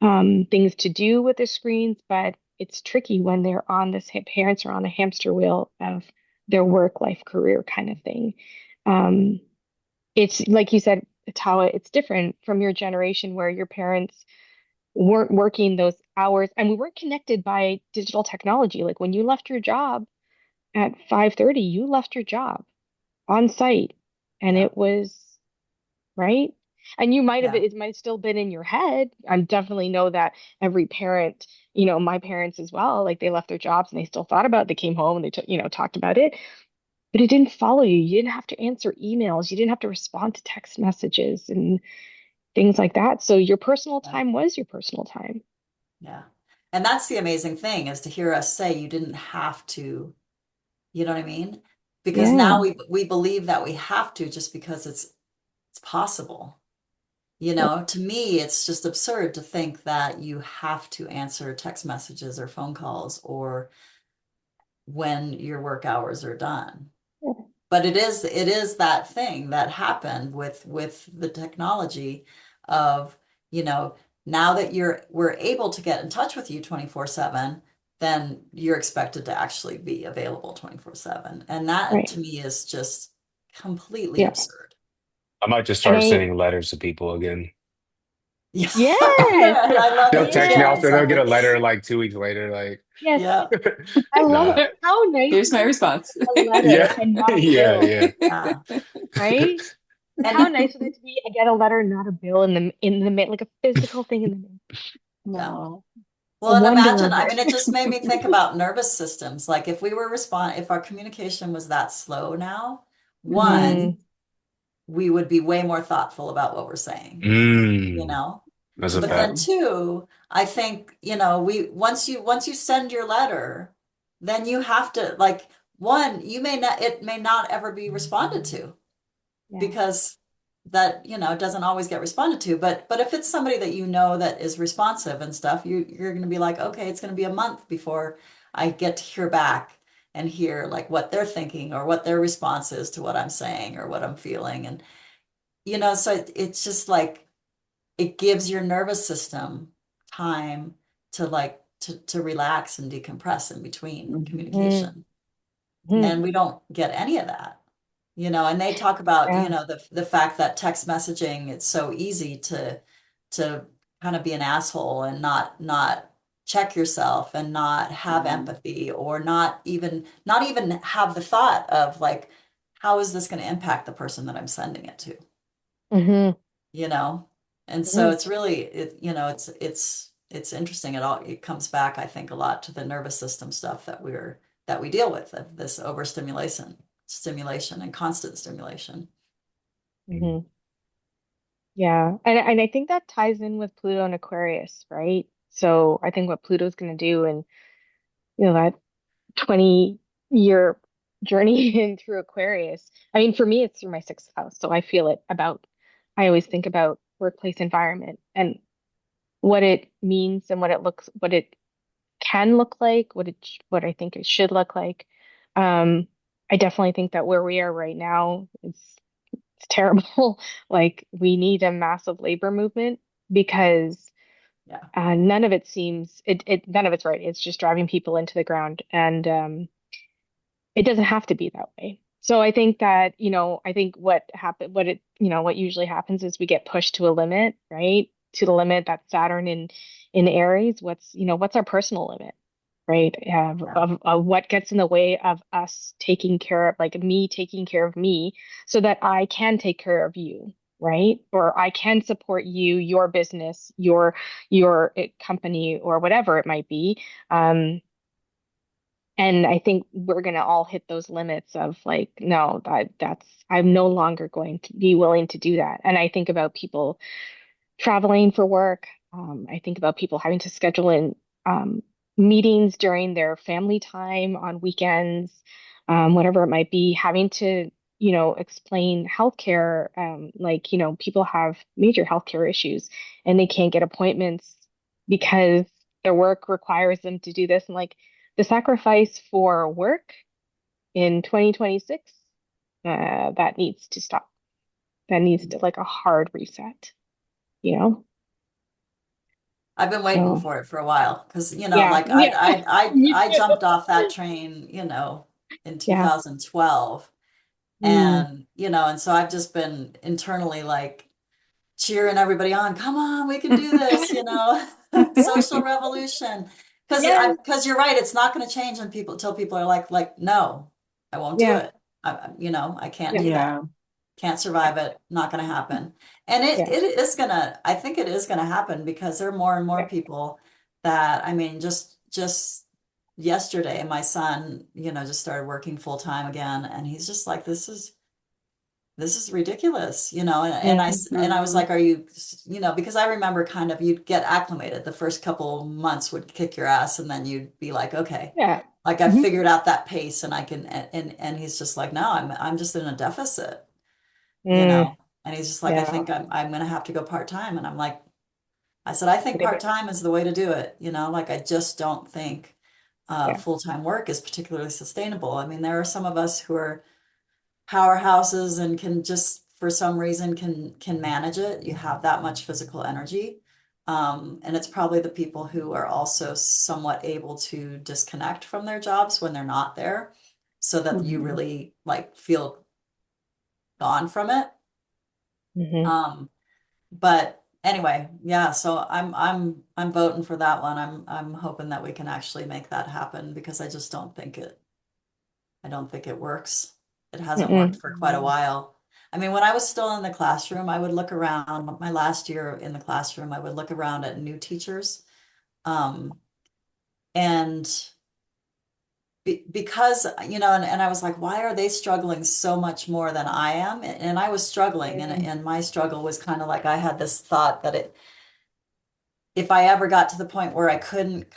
[SPEAKER 4] things to do with the screens, but it's tricky when parents are on a hamster wheel of their work life career kind of thing. um it's like you said, Tawa, it's different from your generation where your parents weren't working those hours and we weren't connected by digital technology. Like when you left your job at 5:30, you left your job on site and
[SPEAKER 1] Yeah.
[SPEAKER 4] it was right. And
[SPEAKER 1] Yeah.
[SPEAKER 4] it might have still been in your head. I definitely know that every parent, my parents as well, like they left their jobs and they still thought about it. They came home and they took, talked about it, but it didn't follow you. You didn't have to answer emails. You didn't have to respond to text messages and things like that. So your personal
[SPEAKER 1] Yeah.
[SPEAKER 4] time was your personal time.
[SPEAKER 1] Yeah. And that's the amazing thing is to hear us say you didn't have to, you know what I mean? Because
[SPEAKER 4] Yeah.
[SPEAKER 1] now we believe that we have to just because it's possible.
[SPEAKER 4] Yeah.
[SPEAKER 1] To me, it's just absurd to think that you have to answer text messages or phone calls or when your work hours are done. But it is that thing that happened with the technology of, you know, now that we're able to get in touch with you 24/7, then you're expected to actually be available 24/7. And that
[SPEAKER 4] Right.
[SPEAKER 1] to me is just completely
[SPEAKER 4] Yeah.
[SPEAKER 1] absurd.
[SPEAKER 3] I might just
[SPEAKER 4] And
[SPEAKER 3] start
[SPEAKER 4] I,
[SPEAKER 3] sending letters to people again.
[SPEAKER 1] Yeah.
[SPEAKER 4] yes,
[SPEAKER 1] I love
[SPEAKER 3] They'll
[SPEAKER 1] it.
[SPEAKER 3] text me
[SPEAKER 1] Yeah,
[SPEAKER 3] also, they'll get
[SPEAKER 4] yes,
[SPEAKER 3] a
[SPEAKER 1] exactly.
[SPEAKER 3] letter like 2 weeks later, like
[SPEAKER 4] yes.
[SPEAKER 1] Yeah.
[SPEAKER 4] I love
[SPEAKER 3] nah.
[SPEAKER 4] it. How nice
[SPEAKER 2] Here's
[SPEAKER 4] would
[SPEAKER 2] my
[SPEAKER 4] it be to
[SPEAKER 2] response.
[SPEAKER 4] get a letter
[SPEAKER 3] Yeah,
[SPEAKER 4] and not a
[SPEAKER 3] yeah,
[SPEAKER 4] bill,
[SPEAKER 3] yeah.
[SPEAKER 1] Yeah.
[SPEAKER 4] right? How
[SPEAKER 1] And
[SPEAKER 4] nice would it to be? I get a letter, not a bill in the mail, like a physical thing in the mail.
[SPEAKER 1] yeah.
[SPEAKER 2] No.
[SPEAKER 4] A
[SPEAKER 1] Well, and
[SPEAKER 4] wonder
[SPEAKER 1] imagine,
[SPEAKER 4] of
[SPEAKER 1] I
[SPEAKER 4] it.
[SPEAKER 1] mean, it just made me think about nervous systems. Like if our communication was that slow now,
[SPEAKER 4] Hmm.
[SPEAKER 1] one, we would be way more thoughtful about what we're saying, you
[SPEAKER 3] Mm,
[SPEAKER 1] know?
[SPEAKER 3] that's a
[SPEAKER 1] But then
[SPEAKER 3] fact.
[SPEAKER 2] Mhm.
[SPEAKER 1] two, I think, we once you send your letter, then you have to like one, it may not ever be responded to
[SPEAKER 4] Yeah.
[SPEAKER 1] because that doesn't always get responded to, but if it's somebody that that is responsive and stuff, you're going to be like, okay, it's going to be a month before I get to hear back and hear like what they're thinking or what their response is to what I'm saying or what I'm feeling. And so it's just like it gives your nervous system time to relax and decompress in between
[SPEAKER 2] Mhm.
[SPEAKER 1] communication.
[SPEAKER 4] Mm-hmm.
[SPEAKER 1] And we don't get any of that. And they talk about,
[SPEAKER 4] Yeah.
[SPEAKER 1] the fact that text messaging, it's so easy to kind of be an asshole and not check yourself and not have
[SPEAKER 2] Mhm.
[SPEAKER 1] empathy, or not even have the thought of like, how is this going to impact the person that I'm sending it to?
[SPEAKER 4] Mm-hmm.
[SPEAKER 1] you know? And so
[SPEAKER 4] Mm-hmm.
[SPEAKER 1] it's really it's interesting. It comes back, I think, a lot to the nervous system stuff that we deal with, of this stimulation and constant stimulation.
[SPEAKER 3] Mm.
[SPEAKER 4] Mm-hmm. Yeah. And I think that ties in with Pluto and Aquarius, right? So I think what Pluto's going to do, and that 20-year journey in through Aquarius. I mean, for me, it's through my sixth house. So I feel it about, I always think about workplace environment and what it means and what it can look like, what I think it should look like. Um, I definitely think that where we are right now is it's terrible. Like we need a massive labor movement because
[SPEAKER 1] Yeah.
[SPEAKER 4] none of it seems none of it's right. It's just driving people into the ground, and it doesn't have to be that way. So I think that, I think what usually happens is we get pushed to a limit, right? To the limit that Saturn in Aries, what's our personal limit, right?
[SPEAKER 1] Yeah.
[SPEAKER 4] Of what gets in the way of us taking care of, like me taking care of me, so that I can take care of you, right? Or I can support you, your business, your company, or whatever it might be. And I think we're going to all hit those limits of like, no, I'm no longer going to be willing to do that. And I think about people traveling for work. I think about people having to schedule in meetings during their family time on weekends, whatever it might be, having to, explain healthcare. Like, people have major healthcare issues and they can't get appointments because their work requires them to do this. And like the sacrifice for work in 2026, that needs to stop. That needs to like a hard reset, you know?
[SPEAKER 1] I've been waiting
[SPEAKER 4] So
[SPEAKER 1] for it for a while because,
[SPEAKER 4] yeah,
[SPEAKER 1] like
[SPEAKER 4] yeah, me
[SPEAKER 1] I
[SPEAKER 4] too.
[SPEAKER 1] jumped off that train, in
[SPEAKER 4] Yeah.
[SPEAKER 1] 2012.
[SPEAKER 4] Mm.
[SPEAKER 1] And so I've just been internally like cheering everybody on. Come on, we can do this. Social revolution.
[SPEAKER 4] Yes.
[SPEAKER 1] Because you're right, it's not going to change until people are like, no, I won't do
[SPEAKER 4] Yeah.
[SPEAKER 1] it. I can't
[SPEAKER 4] Yeah.
[SPEAKER 1] do that.
[SPEAKER 2] Yeah.
[SPEAKER 1] Can't
[SPEAKER 4] Yeah.
[SPEAKER 1] survive it. Not going to happen. And
[SPEAKER 4] Yeah.
[SPEAKER 1] I think it is gonna happen because there are more and more
[SPEAKER 4] Yeah.
[SPEAKER 1] people that, I mean, just yesterday, my son, just started working full time again, and he's just like, this is ridiculous, and I was
[SPEAKER 2] Mhm.
[SPEAKER 1] like, are you, because I remember kind of you'd get acclimated. The first couple months would kick your ass, and then you'd be like, okay,
[SPEAKER 4] Yeah.
[SPEAKER 1] like I
[SPEAKER 4] Mhm.
[SPEAKER 1] figured out that pace, and I can, and he's just like, no, I'm just in a deficit, you
[SPEAKER 4] Mm.
[SPEAKER 1] know, and he's just like, I
[SPEAKER 4] Yeah.
[SPEAKER 1] think I'm gonna have to go part-time, and I'm like, I said, I think
[SPEAKER 4] Get a bit.
[SPEAKER 1] part-time is the way to do it, like I just don't think
[SPEAKER 4] Yeah.
[SPEAKER 1] full-time work is particularly sustainable. I mean, there are some of us who are powerhouses and can just for some reason can manage it. You have that much physical energy. And it's probably the people who are also somewhat able to disconnect from their jobs when they're not there, so that you
[SPEAKER 2] Mhm.
[SPEAKER 1] really like feel gone from it.
[SPEAKER 4] Hmm.
[SPEAKER 1] Um, but anyway, yeah, so I'm voting for that one. I'm hoping that we can actually make that happen because I don't think it works. It hasn't worked
[SPEAKER 4] Mm-mm.
[SPEAKER 1] for quite a while. I mean, when I was still in the classroom, I would look around. My last year in the classroom, I would look around at new teachers. Um, and because, and I was like, why are they struggling so much more than I am? And I was struggling, and,
[SPEAKER 4] Mm.
[SPEAKER 1] and my struggle was kind of like I had this thought that if I ever got to the point where I couldn't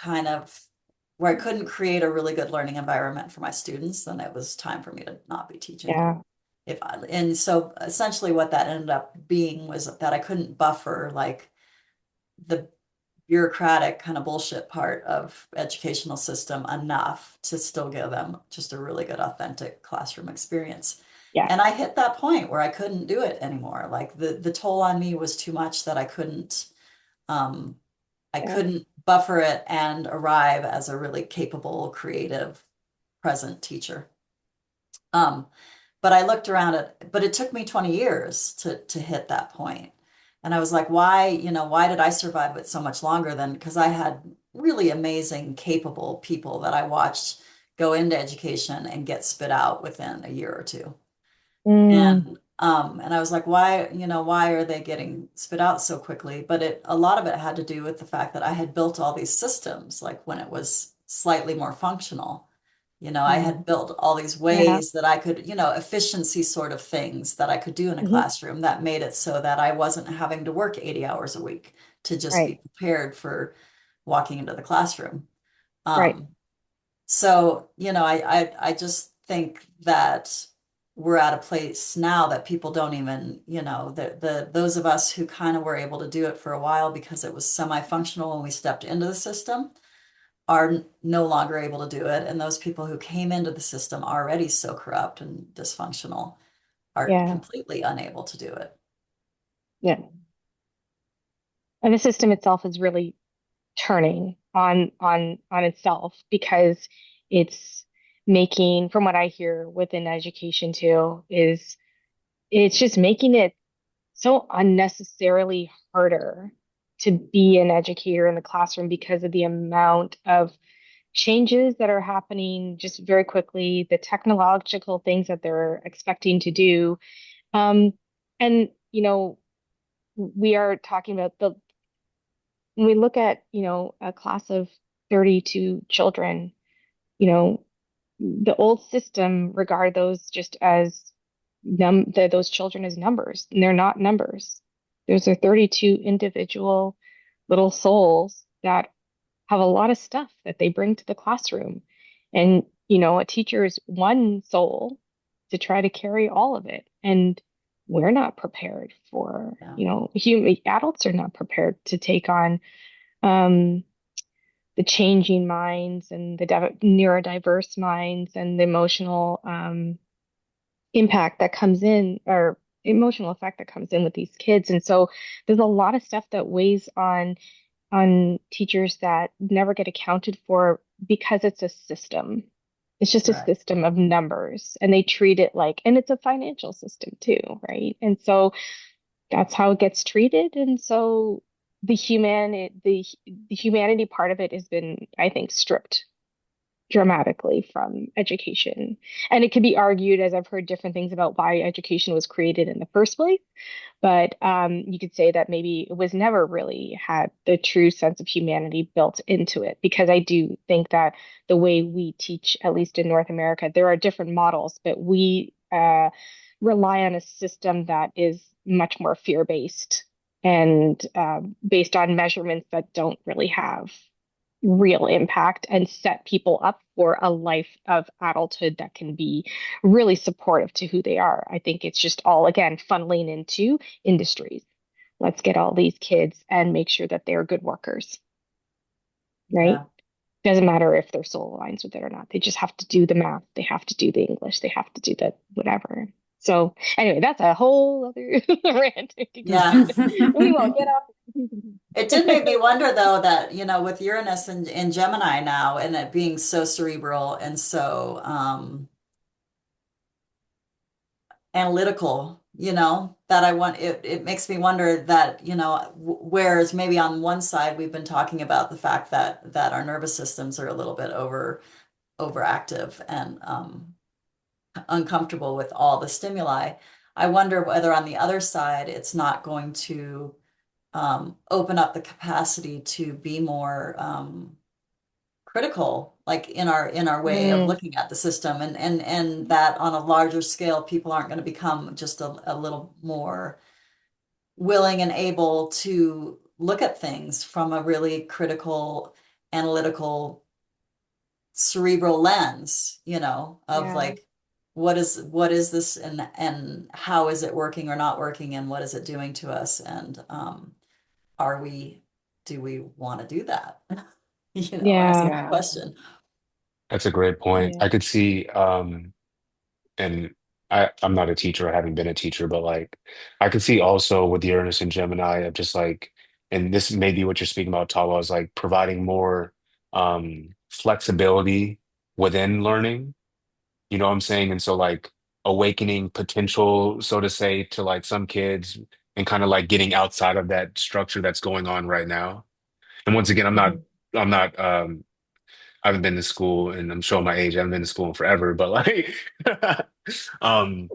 [SPEAKER 1] create a really good learning environment for my students, then it was time for me to not be teaching.
[SPEAKER 4] Yeah.
[SPEAKER 1] And so essentially what that ended up being was that I couldn't buffer like the bureaucratic kind of bullshit part of educational system enough to still give them just a really good, authentic classroom experience.
[SPEAKER 4] Yeah.
[SPEAKER 1] And I hit that point where I couldn't do it anymore. Like the toll on me was too much that um, I
[SPEAKER 4] Yeah.
[SPEAKER 1] couldn't buffer it and arrive as a really capable, creative, present teacher. Um, but I looked around at, but it took me 20 years to hit that point. And I was like, why, why did I survive it so much longer than, because I had really amazing, capable people that I watched go into education and get spit out within a year or two.
[SPEAKER 4] Mm,
[SPEAKER 1] And I was like, why, why are they getting spit out so quickly? But a lot of it had to do with the fact that I had built all these systems, like when it was slightly more functional. I
[SPEAKER 4] mm,
[SPEAKER 1] had built all these
[SPEAKER 4] yeah.
[SPEAKER 1] ways that I could, efficiency sort of things that I could do in a
[SPEAKER 4] Hmm.
[SPEAKER 1] classroom that made it so that I wasn't having to work 80 hours a week to just be
[SPEAKER 4] Right.
[SPEAKER 1] prepared for walking into the classroom.
[SPEAKER 4] Right.
[SPEAKER 1] Um, so, I just think that we're at a place now that people don't even, those of us who kind of were able to do it for a while because it was semi-functional when we stepped into the system are no longer able to do it. And those people who came into the system already so corrupt and dysfunctional are
[SPEAKER 4] Yeah.
[SPEAKER 1] completely unable to do it.
[SPEAKER 4] Yeah. And the system itself is really turning on itself because it's making, from what I hear within education too, is it's just making it so unnecessarily harder to be an educator in the classroom because of the amount of changes that are happening just very quickly, the technological things that they're expecting to do. Um, and, we are talking about when we look at, a class of 32 children, you know, the old system regard those just as those children as numbers, and they're not numbers. Those are 32 individual little souls that have a lot of stuff that they bring to the classroom. And, a teacher is one soul to try to carry all of it. And we're not prepared for,
[SPEAKER 1] Yeah.
[SPEAKER 4] human adults are not prepared to take on um, the changing minds and the neurodiverse minds and the emotional impact that comes in or emotional effect that comes in with these kids. And so there's a lot of stuff that weighs on teachers that never get accounted for because it's a system. It's just a
[SPEAKER 1] Right.
[SPEAKER 4] system of numbers, and they treat it like, and it's a financial system too, right? And so that's how it gets treated. And so the humanity part of it has been, I think, stripped dramatically from education. And it could be argued, as I've heard different things about why education was created in the first place. But you could say that maybe it was never really had the true sense of humanity built into it, because I do think that the way we teach, at least in North America, there are different models, but we rely on a system that is much more fear-based and based on measurements that don't really have real impact and set people up for a life of adulthood that can be really supportive to who they are. I think it's just all, again, funneling into industries. Let's get all these kids and make sure that they're good workers, right?
[SPEAKER 1] Yeah.
[SPEAKER 4] Doesn't matter if their soul aligns with it or not. They just have to do the math. They have to do the English. They have to do the whatever. So anyway, that's a whole other rant.
[SPEAKER 1] Yeah.
[SPEAKER 4] We won't get off.
[SPEAKER 1] It did make me wonder though that, with Uranus and Gemini now and it being so cerebral and so analytical, that I want it makes me wonder that, whereas maybe on one side we've been talking about the fact that our nervous systems are a little bit overactive and uncomfortable with all the stimuli. I wonder whether on the other side it's not going to open up the capacity to be more critical, like in our way of
[SPEAKER 4] Mm,
[SPEAKER 1] looking at the system, and that on a larger scale, people aren't going to become just a little more willing and able to look at things from a really critical, analytical, cerebral lens, of
[SPEAKER 4] yeah,
[SPEAKER 1] like what is this and how is it working or not working and what is it doing to us and are we do we want to do that? Ask
[SPEAKER 4] yeah,
[SPEAKER 1] the
[SPEAKER 2] Yeah.
[SPEAKER 1] question.
[SPEAKER 3] That's a great point.
[SPEAKER 4] yeah.
[SPEAKER 3] I could see, and I'm not a teacher, I haven't been a teacher, but like I could see also with Uranus and Gemini of just like and this may be what you're speaking about, Tawa, is like providing more flexibility within learning. You know what I'm saying? And so like awakening potential, so to say, to like some kids and kind of like getting outside of that structure that's going on right now. And once again,
[SPEAKER 4] Mhm.
[SPEAKER 3] I'm not I haven't been to school and I'm showing my age. I haven't been to school in forever, but like um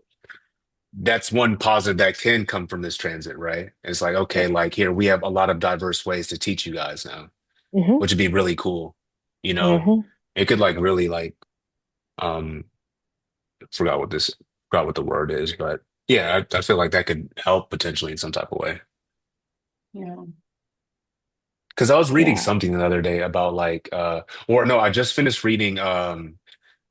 [SPEAKER 3] that's one positive that can come from this transit, right? It's like, okay,
[SPEAKER 4] Yeah.
[SPEAKER 3] like here we have a lot of diverse ways to teach you guys now,
[SPEAKER 4] Hmm.
[SPEAKER 3] which would be really cool. You know,
[SPEAKER 4] Hmm.
[SPEAKER 3] it could like really like um forgot what this forgot what the word is, but yeah, I feel like that could help potentially in some type of way.
[SPEAKER 2] Yeah.
[SPEAKER 3] Because I was reading
[SPEAKER 4] Yeah.
[SPEAKER 3] something the other day about like or no, I just finished reading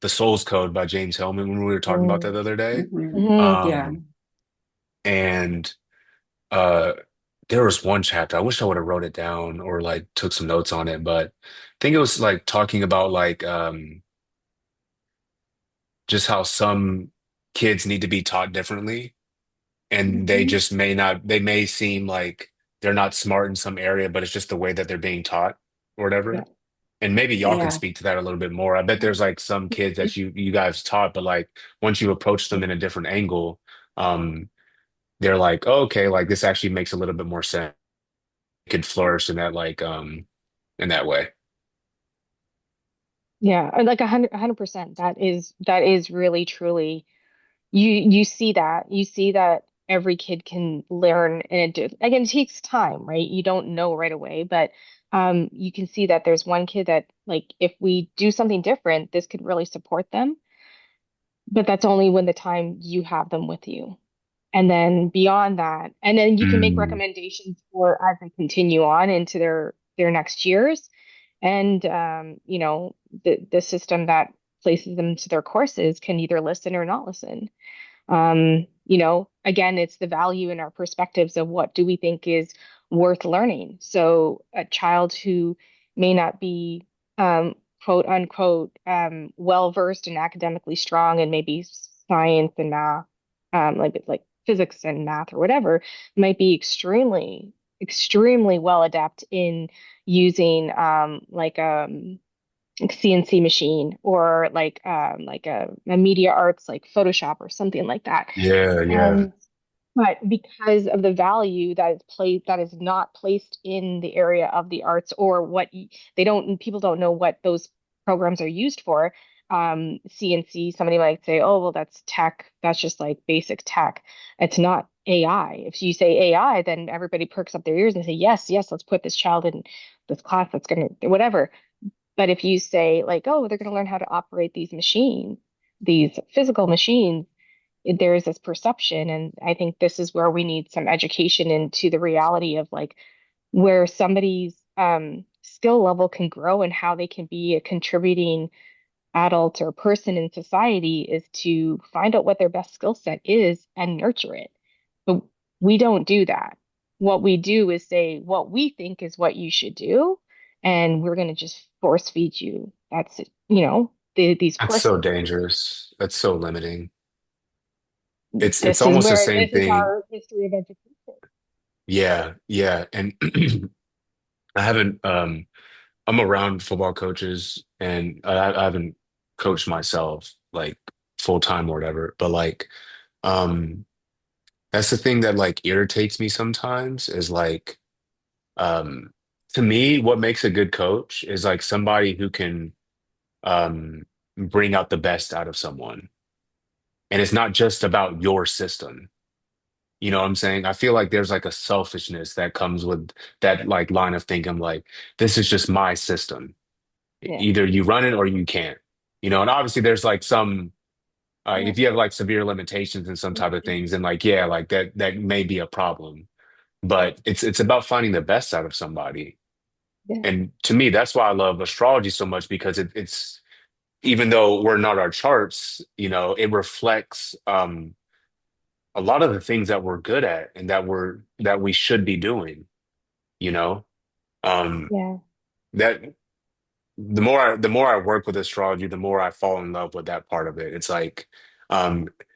[SPEAKER 3] The Soul's Code by James Hillman when we were talking about that
[SPEAKER 4] Mm.
[SPEAKER 3] the other day.
[SPEAKER 4] Hmm.
[SPEAKER 2] Yeah.
[SPEAKER 3] Um and uh there was one chapter. I wish I would have wrote it down or like took some notes on it, but I think it was like talking about like just how some kids need to be taught differently and they
[SPEAKER 4] Hmm.
[SPEAKER 3] just may not they may seem like they're not smart in some area, but it's just the way that they're being taught or
[SPEAKER 4] Yeah.
[SPEAKER 3] whatever. And maybe y'all can
[SPEAKER 2] Yeah.
[SPEAKER 3] speak to that a little bit more. I bet there's like some kids that you guys taught, but like once you approach them in a different angle, um, they're like, oh, okay, like this actually makes a little bit more sense. Could flourish in that like in that way.
[SPEAKER 4] Yeah. And like 100%. That is really truly you see that every kid can learn, and again, it takes time, right? You don't know right away, but you can see that there's one kid that, like, if we do something different, this could really support them. But that's only when the time you have them with you. And then beyond that, and then you can make
[SPEAKER 3] Mm,
[SPEAKER 4] recommendations for as they continue on into their next years. And the system that places them to their courses can either listen or not listen. Again, it's the value in our perspectives of what do we think is worth learning. So a child who may not be quote unquote well versed and academically strong and maybe science and math, like physics and math or whatever, might be extremely well adept in using CNC machine or like a media arts like Photoshop or something like that.
[SPEAKER 3] yeah, yeah.
[SPEAKER 4] And but because of the value that is not placed in the area of the arts, or they don't people don't know what those programs are used for. CNC, somebody might say, oh, well, that's tech. That's just like basic tech. It's not AI. If you say AI, then everybody perks up their ears and say, yes, yes, let's put this child in this class that's going to whatever. But if you say, like, oh, they're going to learn how to operate these machines, these physical machines, there is this perception. And I think this is where we need some education into the reality of like where somebody's skill level can grow and how they can be a contributing adult or person in society is to find out what their best skill set is and nurture it. But we don't do that. What we do is say what we think is what you should do, and we're going to just force feed you. That's it, these
[SPEAKER 3] That's so
[SPEAKER 4] courses.
[SPEAKER 3] dangerous. That's so limiting. It's
[SPEAKER 4] This is
[SPEAKER 3] almost the
[SPEAKER 4] where
[SPEAKER 3] same
[SPEAKER 4] this is
[SPEAKER 3] thing.
[SPEAKER 4] our history of education.
[SPEAKER 3] Yeah, yeah. And I haven't I'm around football coaches and I haven't coached myself like full time or whatever, but like um that's the thing that like irritates me sometimes is like um to me what makes a good coach is like somebody who can bring out the best out of someone. And it's not just about your system. You know what I'm saying? I feel like there's like a selfishness that comes with that like line of thinking like this is just my system.
[SPEAKER 4] Yeah.
[SPEAKER 3] Either you run it or you can't. You know, and obviously there's like some
[SPEAKER 4] Yeah.
[SPEAKER 3] if you have like severe limitations and some type of things, then like yeah, like that may be a problem. But it's about finding the best out of somebody.
[SPEAKER 4] Yeah.
[SPEAKER 3] And to me, that's why I love astrology so much because it's even though we're not our charts, you know, it reflects a lot of the things that we're good at and that we should be doing, you know. Um
[SPEAKER 4] Yeah.
[SPEAKER 3] that the more I work with astrology, the more I fall in love with that part of it. It's like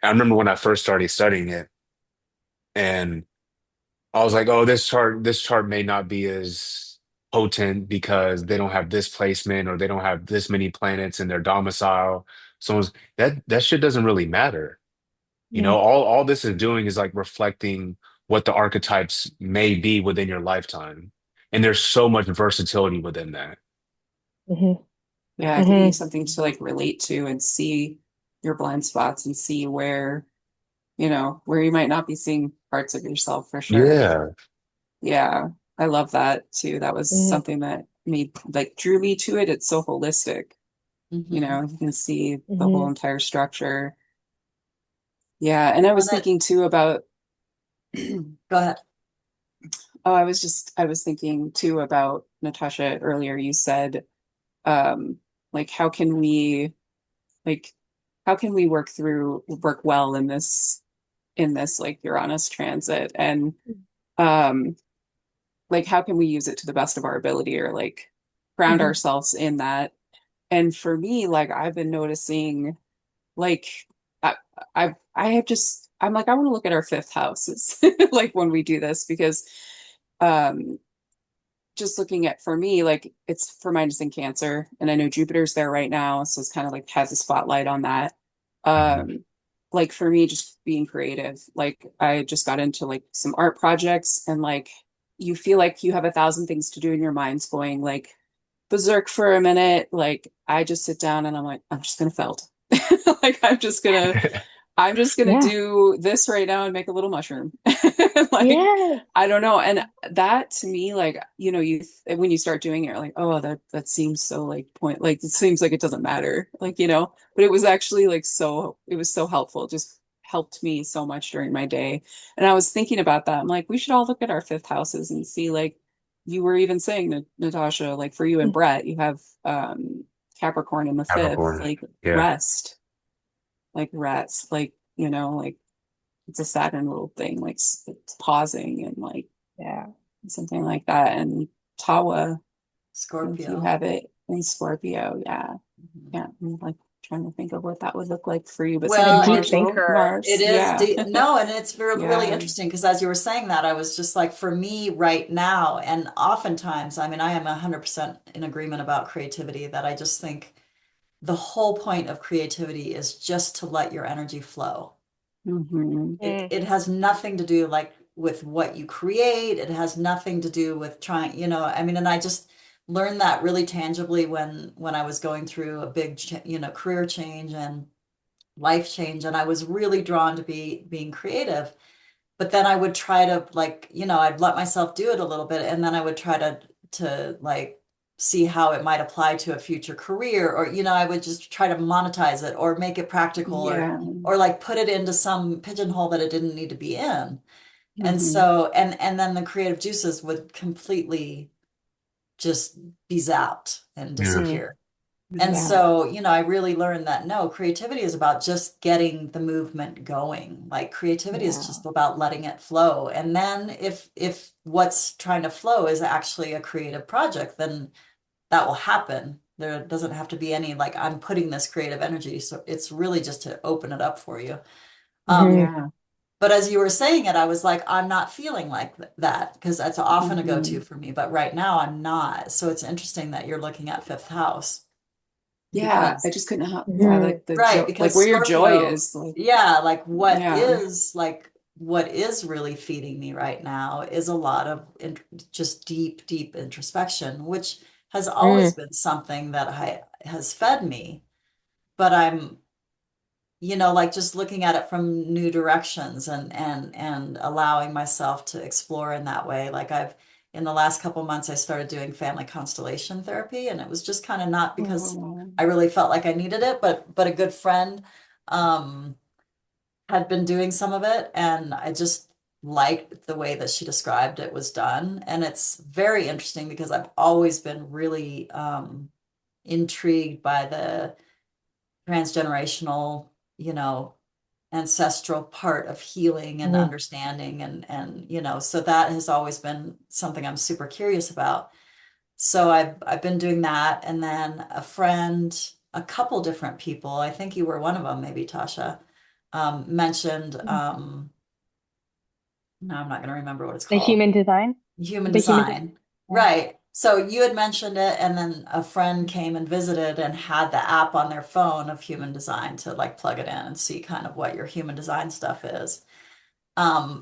[SPEAKER 3] I remember when I first started studying it and I was like, oh, this chart may not be as potent because they don't have this placement or they don't have this many planets in their domicile. So that shit doesn't really matter.
[SPEAKER 4] Mm,
[SPEAKER 3] All this is doing is like reflecting what the archetypes may be within your lifetime. And there's so much versatility within that.
[SPEAKER 4] mhm,
[SPEAKER 2] Yeah, giving you
[SPEAKER 4] mhm,
[SPEAKER 2] something to like relate to and see your blind spots and see where, where you might not be seeing parts of yourself for sure.
[SPEAKER 3] Yeah.
[SPEAKER 2] Yeah, I love that too. That was
[SPEAKER 4] mhm,
[SPEAKER 2] something that made like drew me to it. It's so holistic.
[SPEAKER 1] Hmm.
[SPEAKER 2] You can see the whole
[SPEAKER 4] mhm,
[SPEAKER 2] entire structure. Yeah, and I
[SPEAKER 1] Well,
[SPEAKER 2] was
[SPEAKER 1] that,
[SPEAKER 2] thinking too about
[SPEAKER 1] go ahead.
[SPEAKER 2] oh, I was thinking too about Natasha earlier. You said um like like how can we work well in this like Uranus transit and um like how can we use it to the best of our ability or like ground
[SPEAKER 4] mhm,
[SPEAKER 2] ourselves in that. And for me, like I've been noticing like I I'm like I want to look at our fifth house. It's like when we do this because um just looking at for me, like it's for mine is in Cancer, and I know Jupiter's there right now, so it's kind of like has a spotlight on that.
[SPEAKER 3] Mhm.
[SPEAKER 2] Um, like for me, just being creative. Like I just got into like some art projects, and like you feel like you have 1,000 things to do, and your mind's going like berserk for a minute. Like I just sit down and I'm like, I'm just gonna felt. Like I'm just gonna
[SPEAKER 4] yeah,
[SPEAKER 2] do this right now and make a little mushroom. Like,
[SPEAKER 4] yes,
[SPEAKER 2] I don't know. And that to me, like, when you start doing it, you're like, oh, that seems so like like it seems like it doesn't matter. Like, but it was actually like it was so helpful. It just helped me so much during my day. And I was thinking about that. I'm like, we should all look at our fifth houses and see like you were even saying, Natasha, like for you and
[SPEAKER 4] mm,
[SPEAKER 2] Brett, you have Capricorn in the fifth,
[SPEAKER 3] Capricorn.
[SPEAKER 2] like
[SPEAKER 3] Yeah.
[SPEAKER 2] rest, like, like it's a Saturn little thing, like it's pausing and like
[SPEAKER 4] yeah,
[SPEAKER 2] something like that. And Tawa, I think you
[SPEAKER 1] Scorpio.
[SPEAKER 2] have it in Scorpio. Yeah.
[SPEAKER 1] Mhm.
[SPEAKER 2] Yeah. I'm like trying to think of what that would look like for you, but
[SPEAKER 4] a
[SPEAKER 2] something
[SPEAKER 1] Well,
[SPEAKER 4] deep
[SPEAKER 1] it
[SPEAKER 2] marginal,
[SPEAKER 4] thinker.
[SPEAKER 1] it
[SPEAKER 2] Mars.
[SPEAKER 1] is
[SPEAKER 2] Yeah.
[SPEAKER 1] no, and it's really
[SPEAKER 2] Yeah.
[SPEAKER 1] interesting because as you were saying that, I was just like, for me right now, and oftentimes, I mean, I am 100% in agreement about creativity, that I just think the whole point of creativity is just to let your energy flow.
[SPEAKER 2] Hmm.
[SPEAKER 4] Mm,
[SPEAKER 1] It has nothing to do like with what you create. It has nothing to do with trying, I mean, and I just learned that really tangibly when I was going through a big, career change and life change, and I was really drawn to being creative. But then I would try to, like, I'd let myself do it a little bit, and then I would try to like see how it might apply to a future career, or I would just try to monetize it or make it practical,
[SPEAKER 2] Yeah.
[SPEAKER 1] or like put it into some pigeonhole that it didn't need to be in. And
[SPEAKER 2] Hmm.
[SPEAKER 1] so and then the creative juices would completely just be zapped and
[SPEAKER 3] Yeah.
[SPEAKER 4] mm,
[SPEAKER 1] disappear. And
[SPEAKER 2] Yeah.
[SPEAKER 1] so, I really learned that no, creativity is about just getting the movement going. Like creativity is
[SPEAKER 2] Yeah.
[SPEAKER 1] just about letting it flow. And then if what's trying to flow is actually a creative project, then that will happen. There doesn't have to be any like I'm putting this creative energy. So it's really just to open it up for you. Um,
[SPEAKER 4] mhm,
[SPEAKER 2] Yeah.
[SPEAKER 1] but as you were saying it, I was like, I'm not feeling like that because that's often a go-to
[SPEAKER 2] Hmm.
[SPEAKER 1] for me. But right now I'm not. So it's interesting that you're looking at fifth house
[SPEAKER 2] Yeah. I
[SPEAKER 1] because
[SPEAKER 2] just couldn't help. Yeah.
[SPEAKER 4] mhm,
[SPEAKER 2] Like the
[SPEAKER 1] right,
[SPEAKER 2] joy, like
[SPEAKER 1] because
[SPEAKER 2] where your joy
[SPEAKER 1] Scorpio,
[SPEAKER 2] is. Like,
[SPEAKER 1] yeah, like
[SPEAKER 2] yeah.
[SPEAKER 1] what is really feeding me right now is a lot of just deep, deep introspection, which has always
[SPEAKER 4] mm,
[SPEAKER 1] been something that I has fed me. But I'm, like just looking at it from new directions and allowing myself to explore in that way. Like in the last couple months, I started doing family constellation therapy, and it was just kind of not because
[SPEAKER 2] Oh,
[SPEAKER 1] I really felt like I needed it, but a good friend um, had been doing some of it, and I just liked the way that she described it was done. And it's very interesting because I've always been really intrigued by the transgenerational, you know, ancestral part of healing and
[SPEAKER 4] mhm,
[SPEAKER 1] understanding, and so that has always been something I'm super curious about. So I've been doing that, and then a couple different people, I think you were one of them, maybe Tasha, mentioned no, I'm not going to remember what it's
[SPEAKER 4] The
[SPEAKER 1] called.
[SPEAKER 4] human design?
[SPEAKER 1] Human
[SPEAKER 4] The human design.
[SPEAKER 1] design. Right. So you had mentioned it, and then a friend came and visited and had the app on their phone of human design to like plug it in and see kind of what your human design stuff is.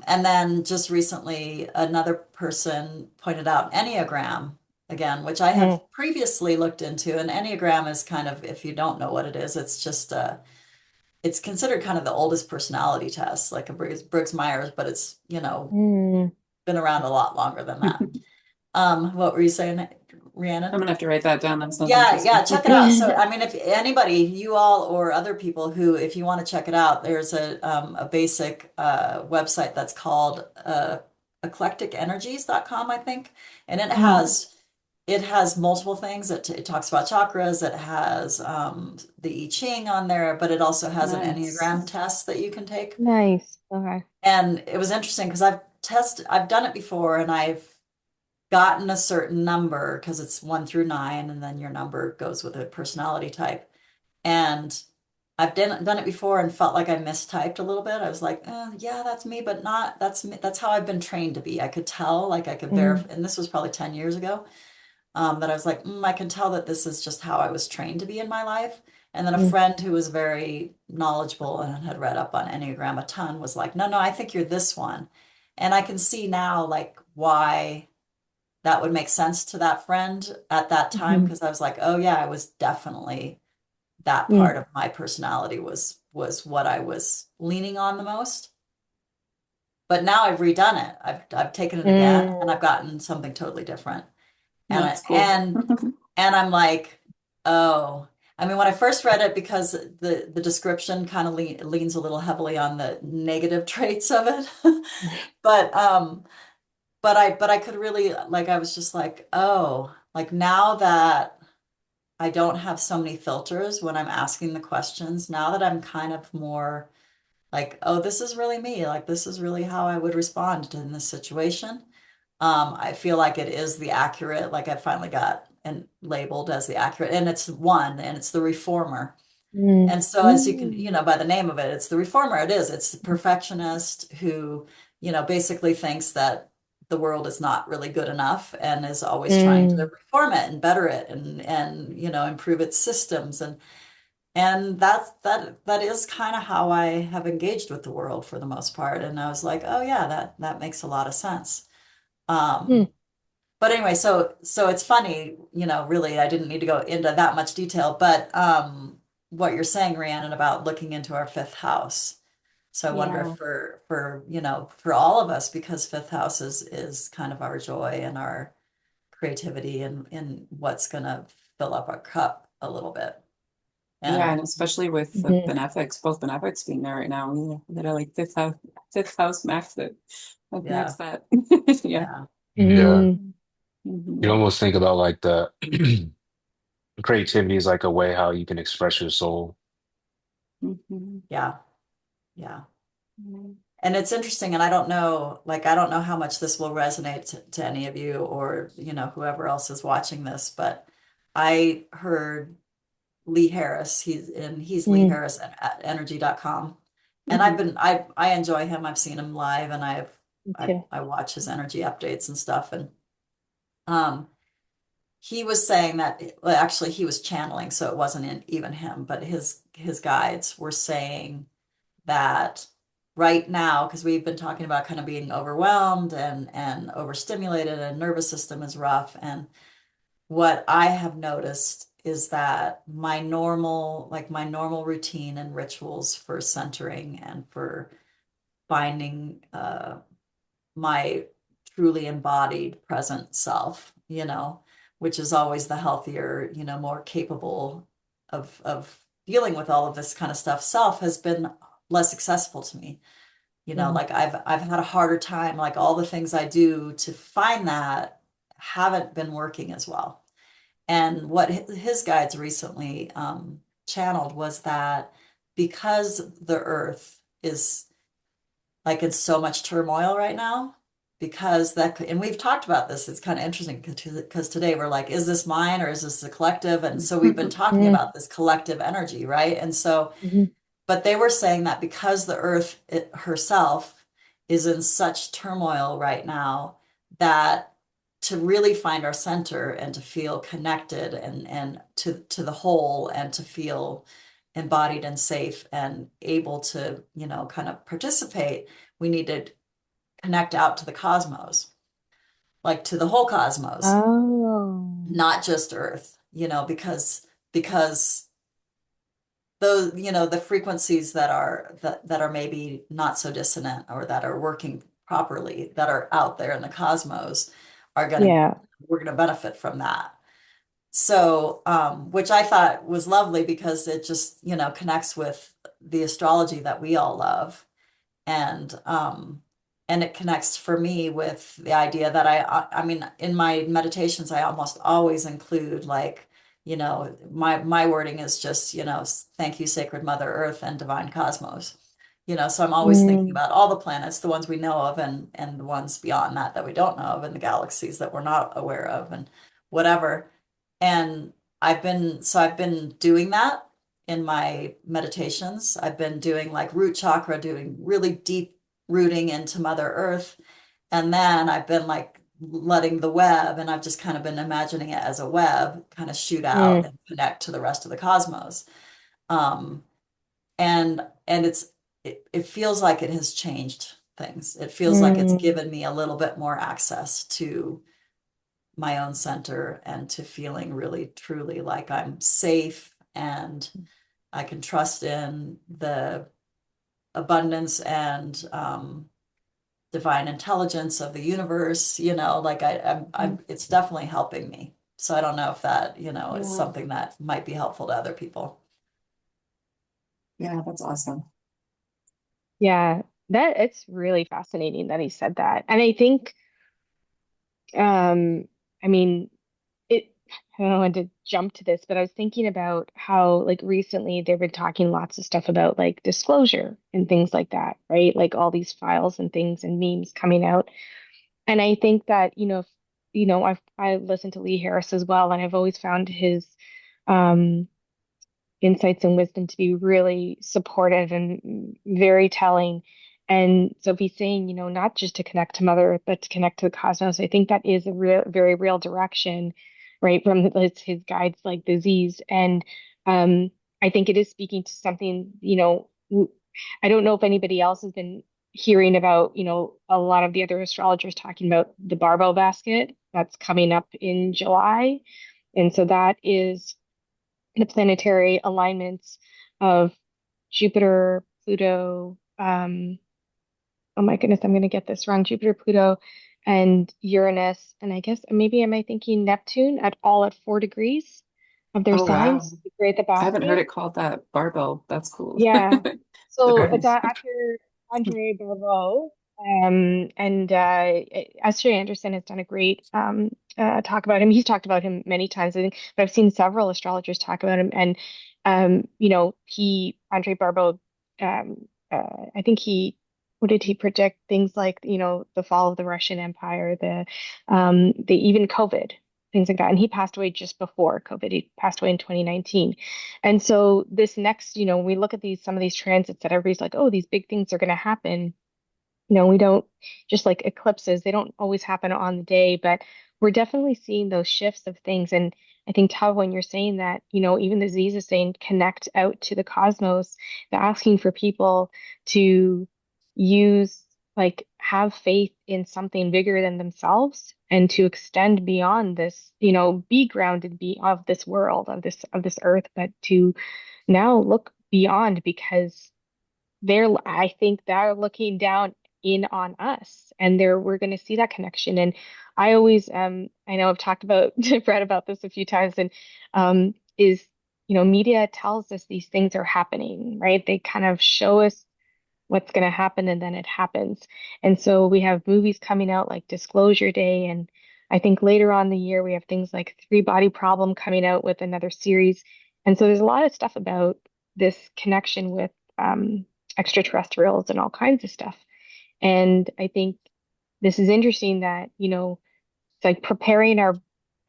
[SPEAKER 1] And then just recently, another person pointed out Enneagram again, which I
[SPEAKER 4] Mm,
[SPEAKER 1] have previously looked into. And Enneagram is kind of, if you don't know what it is, it's just it's considered kind of the oldest personality test, like a Briggs-Myers, but it's,
[SPEAKER 4] mm,
[SPEAKER 1] been around a lot longer than that. What were you saying,
[SPEAKER 2] I'm
[SPEAKER 1] Rhiannon?
[SPEAKER 2] gonna have to write that down. That sounds
[SPEAKER 1] Yeah, yeah,
[SPEAKER 2] interesting.
[SPEAKER 1] check it out. So, I mean, if anybody, you all or other people who, if you want to check it out, there's a basic website that's called eclecticenergies.com, I think. And
[SPEAKER 4] mm,
[SPEAKER 1] it has multiple things. It talks about chakras, it has the I Ching on there, but it also has an
[SPEAKER 2] Nice.
[SPEAKER 1] Enneagram test that you can take.
[SPEAKER 4] nice. Okay.
[SPEAKER 1] And it was interesting because I've done it before and I've gotten a certain number because it's 1 through 9, and then your number goes with a personality type. And I've done it before and felt like I mistyped a little bit. I was like, yeah, that's me, but not that's me. That's how I've been trained to be. I could tell, like I could
[SPEAKER 4] Mm,
[SPEAKER 1] verify, and this was probably 10 years ago, that I was like, I can tell that this is just how I was trained to be in my life. And then a
[SPEAKER 4] mm,
[SPEAKER 1] friend who was very knowledgeable and had read up on Enneagram a ton was like, no, no, I think you're this one. And I can see now like why that would make sense to that friend at that time,
[SPEAKER 4] mhm,
[SPEAKER 1] because I was like, oh yeah, I was definitely that
[SPEAKER 4] mm,
[SPEAKER 1] part of my personality was what I was leaning on the most. But now I've redone it. I've taken it again and
[SPEAKER 4] mm,
[SPEAKER 1] I've gotten something totally different. And
[SPEAKER 2] That's cool.
[SPEAKER 1] I'm like, oh, I mean, when I first read it, because the description kind of leans a little heavily on the negative traits of it, but but I could really like I was just like, oh, like now that I don't have so many filters when I'm asking the questions, now that I'm kind of more like, oh, this is really me, like this is really how I would respond in this situation. I feel like it is the accurate, like I finally got and labeled as the accurate, and it's one, and it's the reformer.
[SPEAKER 4] mm,
[SPEAKER 1] And so, as you can,
[SPEAKER 4] mm,
[SPEAKER 1] by the name of it, it's the reformer. It is. It's the perfectionist who, basically thinks that the world is not really good enough and is always trying to
[SPEAKER 4] mm,
[SPEAKER 1] reform it and better it and improve its systems. And that is kind of how I have engaged with the world for the most part. And I was like, oh yeah, that makes a lot of sense.
[SPEAKER 4] mm.
[SPEAKER 1] Um, but anyway, so it's funny, really, I didn't need to go into that much detail, but what you're saying, Rhiannon, about looking into our fifth house. So I wonder if
[SPEAKER 4] Yeah.
[SPEAKER 1] for all of us, because fifth house is kind of our joy and our creativity and what's gonna fill up our cup a little bit.
[SPEAKER 2] Yeah,
[SPEAKER 1] And
[SPEAKER 2] and especially with the
[SPEAKER 4] Mhm,
[SPEAKER 2] benefics, both benefics being there right now, that are like fifth house max it. Like
[SPEAKER 1] yeah,
[SPEAKER 2] max that. Yeah.
[SPEAKER 1] yeah,
[SPEAKER 3] Yeah.
[SPEAKER 4] mm,
[SPEAKER 3] You
[SPEAKER 2] Mhm.
[SPEAKER 3] almost think about like the creativity is like a way how you can express your soul.
[SPEAKER 2] Mhm.
[SPEAKER 1] yeah, yeah.
[SPEAKER 2] Mhm.
[SPEAKER 1] And it's interesting, and I don't know how much this will resonate to any of you or, whoever else is watching this, but I heard Lee Harris, he's Lee
[SPEAKER 4] mm.
[SPEAKER 1] Harris at energy.com. And
[SPEAKER 2] Mhm.
[SPEAKER 1] I enjoy him. I've seen him live and
[SPEAKER 4] Me
[SPEAKER 1] I
[SPEAKER 4] too.
[SPEAKER 1] I watch his energy updates and stuff. And um he was saying that, well, actually he was channeling, so it wasn't even him, but his guides were saying that right now, because we've been talking about kind of being overwhelmed and overstimulated and nervous system is rough. And what I have noticed is that my normal routine and rituals for centering and for finding my truly embodied present self, which is always the healthier, more capable of dealing with all of this kind of stuff, self has been less accessible to me.
[SPEAKER 4] Mm,
[SPEAKER 1] Like I've had a harder time, like all the things I do to find that haven't been working as well. And what his guides recently channeled was that because the earth is like in so much turmoil right now, because and we've talked about this, it's kind of interesting because today we're like, is this mine or is this the collective? And so we've been talking
[SPEAKER 4] mm,
[SPEAKER 1] about this collective energy, right? And so
[SPEAKER 4] mhm,
[SPEAKER 1] but they were saying that because the earth herself is in such turmoil right now that to really find our center and to feel connected and to the whole and to feel embodied and safe and able to, kind of participate, we need to connect out to the cosmos, like to the whole cosmos,
[SPEAKER 4] Oh,
[SPEAKER 1] not just Earth, because those, the frequencies that are maybe not so dissonant or that are working properly, that are out there in the cosmos, are gonna
[SPEAKER 4] yeah.
[SPEAKER 1] we're gonna benefit from that. So, which I thought was lovely because it just, connects with the astrology that we all love. And it connects for me with the idea that I mean, in my meditations I almost always include, like, my wording is just, thank you, Sacred Mother Earth and Divine Cosmos. So I'm always thinking
[SPEAKER 4] Mm,
[SPEAKER 1] about all the planets, the ones we know of, and the ones beyond that we don't know of, and the galaxies that we're not aware of, and whatever. And I've been doing that in my meditations. I've been doing like root chakra, doing really deep rooting into Mother Earth. And then I've been like letting the web, and I've just kind of been imagining it as a web, kind of shoot out
[SPEAKER 4] mm,
[SPEAKER 1] and connect to the rest of the cosmos. Um, and it feels like it has changed things. It feels like it's
[SPEAKER 4] mm,
[SPEAKER 1] given me a little bit more access to my own center and to feeling really truly like I'm safe and I can trust in the abundance and divine intelligence of the universe, like
[SPEAKER 4] mm.
[SPEAKER 1] it's definitely helping me. So I don't know if that, is
[SPEAKER 2] Yeah.
[SPEAKER 1] something that might be helpful to other people.
[SPEAKER 2] Yeah, that's awesome.
[SPEAKER 4] Yeah, that it's really fascinating that he said that. And I think, um, I mean, it, I don't want to jump to this, but I was thinking about how, like, recently they've been talking lots of stuff about like disclosure and things like that, right? Like all these files and things and memes coming out. And I think that, I listened to Lee Harris as well, and I've always found his um insights and wisdom to be really supportive and very telling. And so if he's saying, not just to connect to Mother Earth, but to connect to the cosmos, I think that is a real, very real direction, right? From his guides like the Z's. And um, I think it is speaking to something, I don't know if anybody else has been hearing about, a lot of the other astrologers talking about the Barbell basket that's coming up in July. And so that is the planetary alignments of Jupiter, Pluto, oh my goodness, I'm going to get this wrong. Jupiter, Pluto, and Uranus. And I guess maybe am I thinking Neptune at all at 4 degrees of their
[SPEAKER 2] Oh, wow.
[SPEAKER 4] signs to create the
[SPEAKER 2] I haven't heard
[SPEAKER 4] basket?
[SPEAKER 2] it called that barbell. That's cool.
[SPEAKER 4] Yeah. So
[SPEAKER 2] Okay.
[SPEAKER 4] it's after Andre Barbeau. And Esther Anderson has done a great talk about him. He's talked about him many times, I think, but I've seen several astrologers talk about him. And Andre Barbeau, I think what did he predict? Things like, the fall of the Russian Empire, the even COVID, things like that. And he passed away just before COVID. He passed away in 2019. And so this next, we look at some of these transits that everybody's like, oh, these big things are going to happen. We don't, just like eclipses, they don't always happen on the day, but we're definitely seeing those shifts of things. And I think, Tav, when you're saying that, even the Z's is saying connect out to the cosmos, they're asking for people to use, like, have faith in something bigger than themselves and to extend beyond this, be grounded, be of this world, of this earth, but to now look beyond because I think they're looking down in on us, and we're going to see that connection. And I always, I know I've talked about, read about this a few times, and is, media tells us these things are happening, right? They kind of show us what's going to happen and then it happens. And so we have movies coming out like Disclosure Day. And I think later on in the year, we have things like Three Body Problem coming out with another series. And so there's a lot of stuff about this connection with extraterrestrials and all kinds of stuff. And I think this is interesting that, it's like preparing our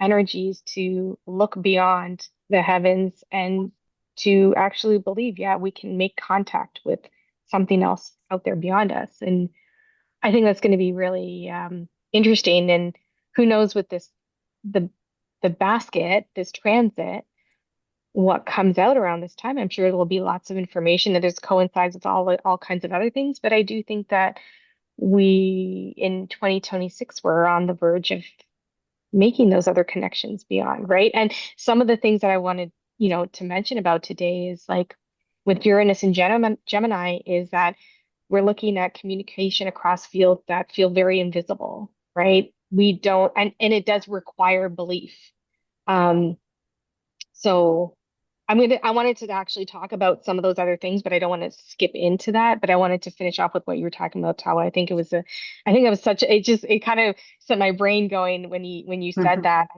[SPEAKER 4] energies to look beyond the heavens and to actually believe, yeah, we can make contact with something else out there beyond us. And I think that's going to be really interesting. And who knows with the the basket, this transit, what comes out around this time. I'm sure there will be lots of information that there's coincides with all kinds of other things. But I do think that we in 2026 we're on the verge of making those other connections beyond, right? And some of the things that I wanted, to mention about today is like with Uranus and Gemini is that we're looking at communication across fields that feel very invisible, right? We don't, and it does require belief. Um, so I wanted to actually talk about some of those other things, but I don't want to skip into that. But I wanted to finish off with what you were talking about, Tawa. I think that was it kind of set my brain going when you said
[SPEAKER 1] Mhm.
[SPEAKER 4] that.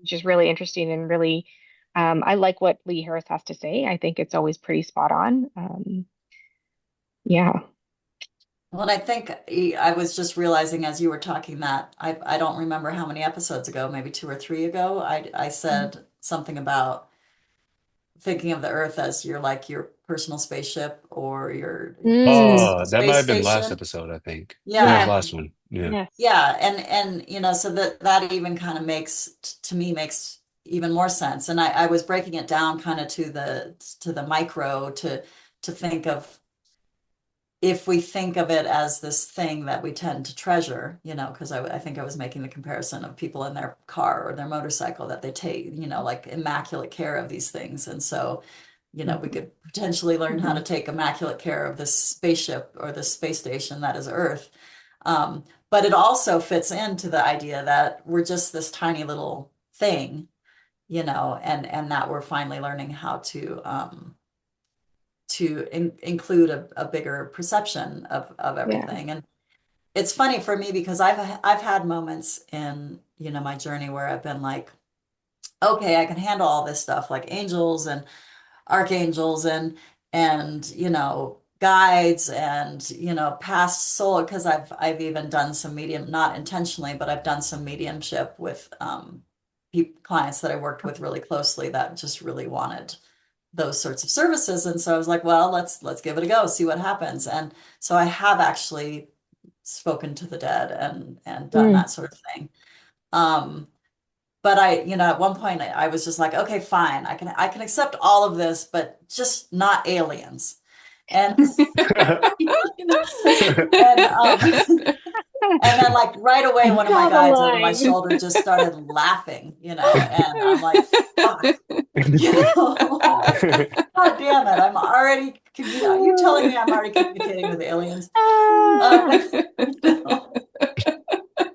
[SPEAKER 4] Which is really interesting and really, I like what Lee Harris has to say. I think it's always pretty spot on. Yeah.
[SPEAKER 1] Well, and I think I was just realizing as you were talking that I don't remember how many episodes ago, maybe two or three ago, I said something about thinking of the Earth as your personal spaceship or your
[SPEAKER 4] Mm,
[SPEAKER 3] That might
[SPEAKER 1] space
[SPEAKER 3] have been last
[SPEAKER 1] station.
[SPEAKER 3] episode, I think. Yeah, it was
[SPEAKER 1] Yeah.
[SPEAKER 4] yes.
[SPEAKER 3] last one. Yeah.
[SPEAKER 4] Yes.
[SPEAKER 1] Yeah, and so that even kind of makes to me makes even more sense. And I was breaking it down kind of to the micro to think of if we think of it as this thing that we tend to treasure, because I think I was making the comparison of people in their car or their motorcycle that they take, like immaculate care of these things. And so, we
[SPEAKER 2] Mhm.
[SPEAKER 1] could potentially learn how to
[SPEAKER 2] Mhm.
[SPEAKER 1] take immaculate care of this spaceship or this space station that is Earth. But it also fits into the idea that we're just this tiny little thing, and that we're finally learning how to include a bigger perception of
[SPEAKER 4] Yeah.
[SPEAKER 1] everything. And it's funny for me because I've had moments in, my journey where I've been like, okay, I can handle all this stuff like angels and archangels and guides and past soul because I've even done some medium, not intentionally, but I've done some mediumship with clients that I worked with really closely that just really wanted those sorts of services. And so I was like, well, let's give it a go, see what happens. And so I have actually spoken to the dead and done
[SPEAKER 4] Mm.
[SPEAKER 1] that sort of thing. Um, but at one point I was just like, okay, fine, I can accept all of this, but just not aliens. And you know, and and then like right away one of my
[SPEAKER 4] Draw the
[SPEAKER 1] guides over my
[SPEAKER 4] line.
[SPEAKER 1] shoulder just started laughing, and I'm like, fuck. You know, like, God damn it, I'm already you telling me I'm already communicating with aliens. Um, you know.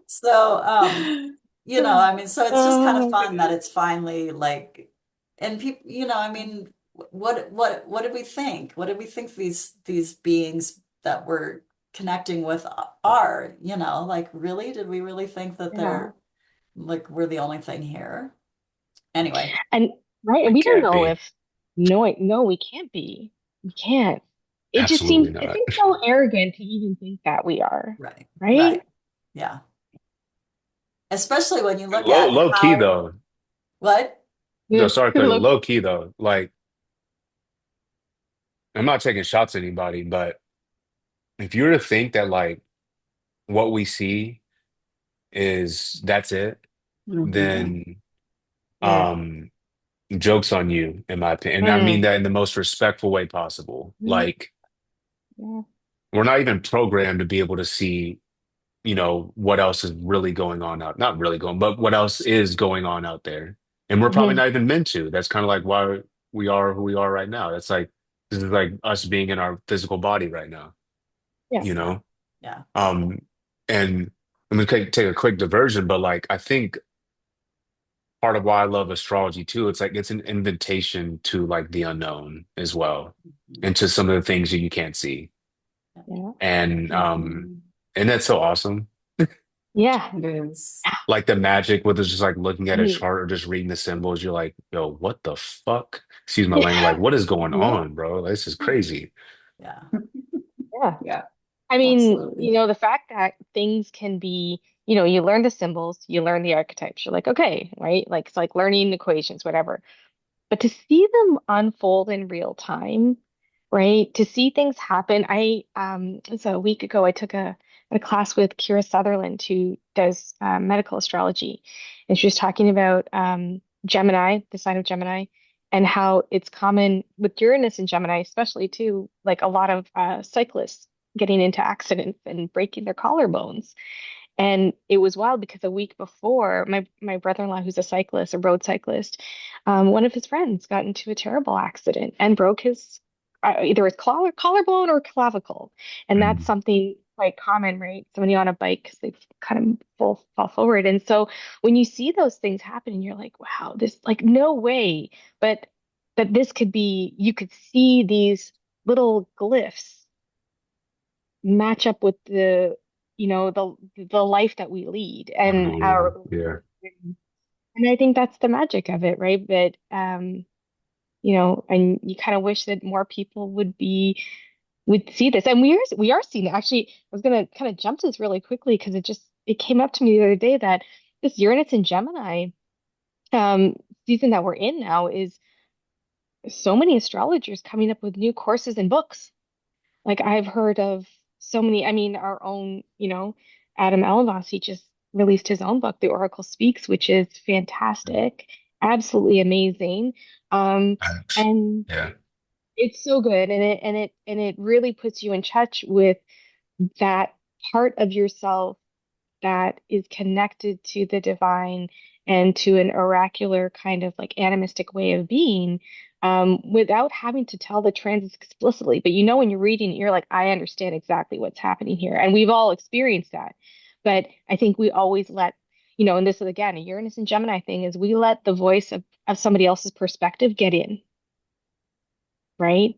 [SPEAKER 1] So, I mean, so it's just kind of
[SPEAKER 4] Oh
[SPEAKER 1] fun that
[SPEAKER 4] goodness.
[SPEAKER 1] it's finally like, and people, I mean, what did we think? What did we think these beings that we're connecting with are, like really? Did we really think that
[SPEAKER 4] Yeah.
[SPEAKER 1] they're like we're the only thing here? Anyway,
[SPEAKER 4] And right, and
[SPEAKER 3] It
[SPEAKER 4] we don't
[SPEAKER 3] can't
[SPEAKER 4] know
[SPEAKER 3] be.
[SPEAKER 4] if no, we can't be. We can't.
[SPEAKER 3] Absolutely
[SPEAKER 4] It
[SPEAKER 3] not.
[SPEAKER 4] seems so arrogant to even think that we are,
[SPEAKER 1] right,
[SPEAKER 4] right?
[SPEAKER 1] right. Yeah. Especially when you look
[SPEAKER 3] Low
[SPEAKER 1] at
[SPEAKER 3] low key
[SPEAKER 1] how
[SPEAKER 3] though.
[SPEAKER 1] what?
[SPEAKER 3] No,
[SPEAKER 4] Yeah.
[SPEAKER 3] sorry, cause
[SPEAKER 4] Look.
[SPEAKER 3] low key though. Like I'm not taking shots at anybody, but if you were to think that like what we see is that's it,
[SPEAKER 2] Mhm.
[SPEAKER 3] then
[SPEAKER 4] Yeah.
[SPEAKER 3] um joke's on you, in my opinion. And I mean
[SPEAKER 4] Mm.
[SPEAKER 3] that in the most respectful way possible.
[SPEAKER 4] Mm.
[SPEAKER 3] Like
[SPEAKER 4] Yeah.
[SPEAKER 3] we're not even programmed to be able to see, what else is really going on not really going, but what else is going on out there. And we're probably
[SPEAKER 4] Hmm.
[SPEAKER 3] not even meant to. That's kind of like why we are who we are right now. That's like this is like us being in our physical body right now,
[SPEAKER 4] Yeah.
[SPEAKER 3] you
[SPEAKER 1] Yeah.
[SPEAKER 3] know?
[SPEAKER 1] Yeah.
[SPEAKER 3] Um, and I'm gonna take a quick diversion, but like I think part of why I love astrology too, it's like it's an invitation to like the unknown as well, and to some of the things that you can't see.
[SPEAKER 4] Yeah.
[SPEAKER 3] And
[SPEAKER 2] Mhm.
[SPEAKER 3] that's so awesome.
[SPEAKER 4] Yeah.
[SPEAKER 2] It is.
[SPEAKER 3] Like the magic with just like looking at a
[SPEAKER 4] Mm.
[SPEAKER 3] chart or just reading the symbols, you're like, yo, what the fuck? Excuse my language, like
[SPEAKER 4] Yeah.
[SPEAKER 3] what is going
[SPEAKER 4] Yeah.
[SPEAKER 3] on, bro? This is crazy.
[SPEAKER 1] Yeah.
[SPEAKER 4] Yeah.
[SPEAKER 2] Yeah,
[SPEAKER 4] I mean,
[SPEAKER 2] absolutely.
[SPEAKER 4] the fact that things can be, you learn the symbols, you learn the archetypes. You're like, okay, right? Like it's like learning equations, whatever. But to see them unfold in real time, right? To see things happen. So a week ago I took a class with Kira Sutherland, who does medical astrology, and she was talking about Gemini, the sign of Gemini, and how it's common with Uranus and Gemini, especially too, like a lot of cyclists getting into accidents and breaking their collarbones. And it was wild because a week before, my brother-in-law, who's a cyclist, a road cyclist, one of his friends got into a terrible accident and broke his either his collarbone or clavicle. And that's
[SPEAKER 3] Mm.
[SPEAKER 4] something quite common, right? Somebody on a bike, 'cause they kind of fall forward. And so when you see those things happen, you're like, wow, this like no way, but that this could be, you could see these little glyphs match up with the the life that we lead and
[SPEAKER 3] Mm,
[SPEAKER 4] our
[SPEAKER 3] yeah.
[SPEAKER 4] and I think that's the magic of it, right? But and you kind of wish that more people would see this. And we are seeing it. Actually, I was gonna kind of jump to this really quickly because it came up to me the other day that this Uranus and Gemini um season that we're in now is so many astrologers coming up with new courses and books. Like I've heard of so many, I mean, our own, Adam Elavas, he just released his own book, The Oracle Speaks, which is fantastic, absolutely amazing. Um,
[SPEAKER 3] Thanks.
[SPEAKER 4] and
[SPEAKER 3] Yeah.
[SPEAKER 4] it's so good and it really puts you in touch with that part of yourself that is connected to the divine and to an oracular kind of like animistic way of being, without having to tell the transits explicitly. But when you're reading it, you're like, I understand exactly what's happening here. And we've all experienced that. But I think we always and this is again a Uranus and Gemini thing, is we let the voice of somebody else's perspective get in, right?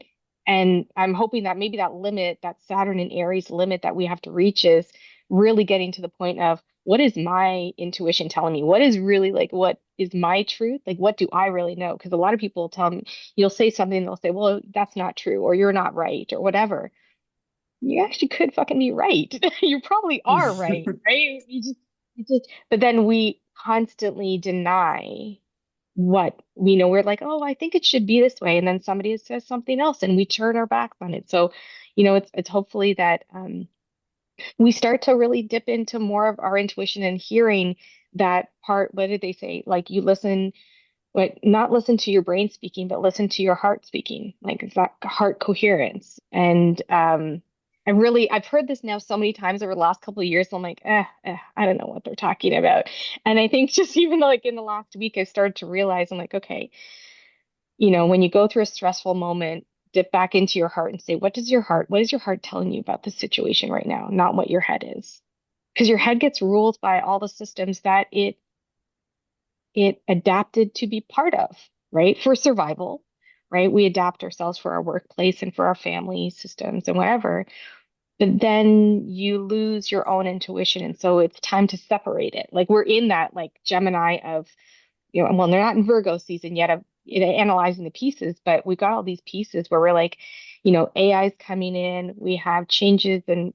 [SPEAKER 4] And I'm hoping that maybe that limit, that Saturn and Aries limit that we have to reach is really getting to the point of what is my intuition telling me? What is really like, what is my truth? Like, what do I really know? Because a lot of people tell me, you'll say something, they'll say, well, that's not true, or you're not right, or whatever. You actually could fucking be right. You probably are right, right? But then we constantly deny what we know. We're like, oh, I think it should be this way, and then somebody says something else and we turn our backs on it. So it's hopefully that we start to really dip into more of our intuition and hearing that part. What did they say? Like you listen, but not listen to your brain speaking, but listen to your heart speaking, like it's that heart coherence. And I've heard this now so many times over the last couple of years. So I'm like, I don't know what they're talking about. And I think just even like in the last week, I started to realize I'm like, okay, when you go through a stressful moment, dip back into your heart and say, what is your heart telling you about this situation right now? Not what your head is. Because your head gets ruled by all the systems that it adapted to be part of, right? For survival, right? We adapt ourselves for our workplace and for our family systems and whatever. But then you lose your own intuition. And so it's time to separate it. Like we're in that like Gemini of, well, they're not in Virgo season yet of analyzing the pieces, but we've got all these pieces where we're like, AI is coming in. We have changes in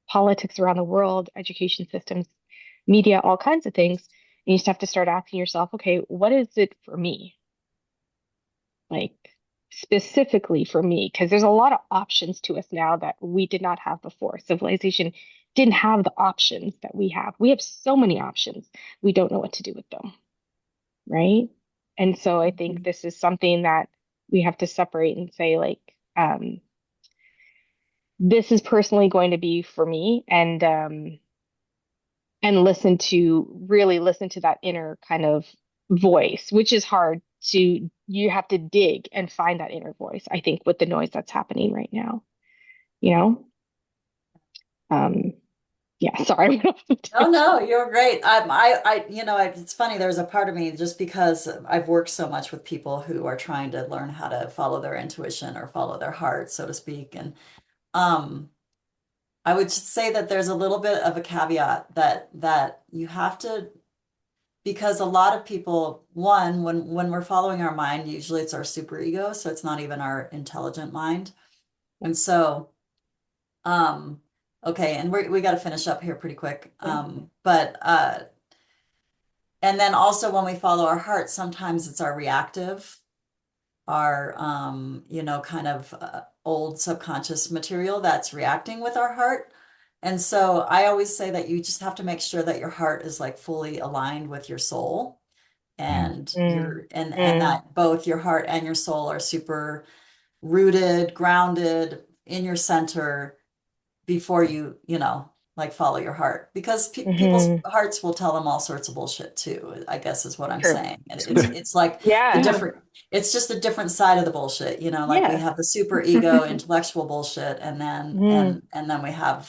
[SPEAKER 4] politics around the world, education systems, media, all kinds of things. And you just have to start asking yourself, okay, what is it for me? Like specifically for me, because there's a lot of options to us now that we did not have before. Civilization didn't have the options that we have. We have so many options. We don't know what to do with them, right? And so I think this is something that we have to separate and say, like, this is personally going to be for me, and really listen to that inner kind of voice, which is hard to, you have to dig and find that inner voice, I think, with the noise that's happening right now, you know? Um, yeah, sorry, I went off the
[SPEAKER 1] Oh no,
[SPEAKER 4] tangent.
[SPEAKER 1] you're great. It's funny. There's a part of me just because I've worked so much with people who are trying to learn how to follow their intuition or follow their heart, so to speak. And um, I would just say that there's a little bit of a caveat that you have to, because a lot of people, one, when we're following our mind, usually it's our super ego, so it's not even our intelligent mind. And so, um, okay, and we got to finish up here pretty quick.
[SPEAKER 4] Yeah.
[SPEAKER 1] And then also when we follow our heart, sometimes it's our reactive, our kind of old subconscious material that's reacting with our heart. And so I always say that you just have to make sure that your heart is like fully aligned with your soul,
[SPEAKER 3] Mm.
[SPEAKER 1] and
[SPEAKER 4] Mm,
[SPEAKER 1] your and
[SPEAKER 4] mm,
[SPEAKER 1] that both your heart and your soul are super rooted, grounded in your center before you like follow your heart, because people's
[SPEAKER 4] hmm.
[SPEAKER 1] hearts will tell them all sorts of bullshit too, I guess is what I'm
[SPEAKER 4] True.
[SPEAKER 1] saying. And it's like the
[SPEAKER 4] Yeah.
[SPEAKER 2] Yeah.
[SPEAKER 1] different it's just a different side of the bullshit, like we
[SPEAKER 4] Yeah.
[SPEAKER 1] have the super ego intellectual bullshit, and then
[SPEAKER 4] Mm,
[SPEAKER 1] and then we have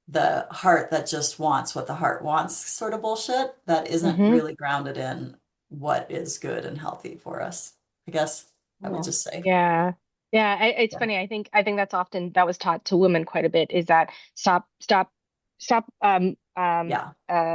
[SPEAKER 1] the heart that just wants what the heart wants sort of bullshit that isn't
[SPEAKER 4] hmm.
[SPEAKER 1] really grounded in what is good and healthy for us, I guess I would
[SPEAKER 2] Yeah.
[SPEAKER 1] just say.
[SPEAKER 4] Yeah. Yeah. It's
[SPEAKER 1] Yeah.
[SPEAKER 4] funny. I think that's often that was taught to women quite a bit is that stop
[SPEAKER 1] Yeah.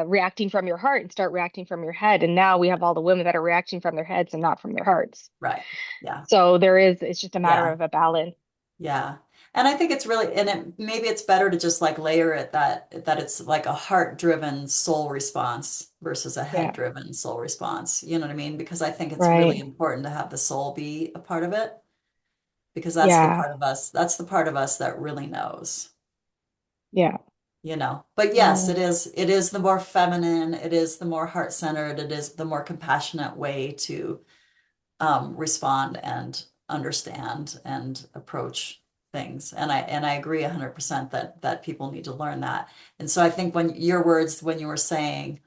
[SPEAKER 4] reacting from your heart and start reacting from your head. And now we have all the women that are reacting from their heads and not from their hearts.
[SPEAKER 1] Right. Yeah.
[SPEAKER 4] So it's just a matter
[SPEAKER 1] Yeah.
[SPEAKER 4] of a balance.
[SPEAKER 1] Yeah. And I think it's really, and maybe it's better to just like layer it that it's like a heart-driven soul response versus a
[SPEAKER 4] Yeah.
[SPEAKER 1] head-driven soul response. You know what I mean? Because I think it's really
[SPEAKER 4] Right.
[SPEAKER 1] important to have the soul be a part of it, because
[SPEAKER 4] Yeah.
[SPEAKER 1] that's the part of us that really
[SPEAKER 4] Yeah.
[SPEAKER 1] knows. But yes,
[SPEAKER 4] Yeah.
[SPEAKER 1] it is the more feminine, it is the more heart-centered, it is the more compassionate way to respond and understand and approach things. And I agree 100% that people need to learn that. And so I think when your words, when you were saying,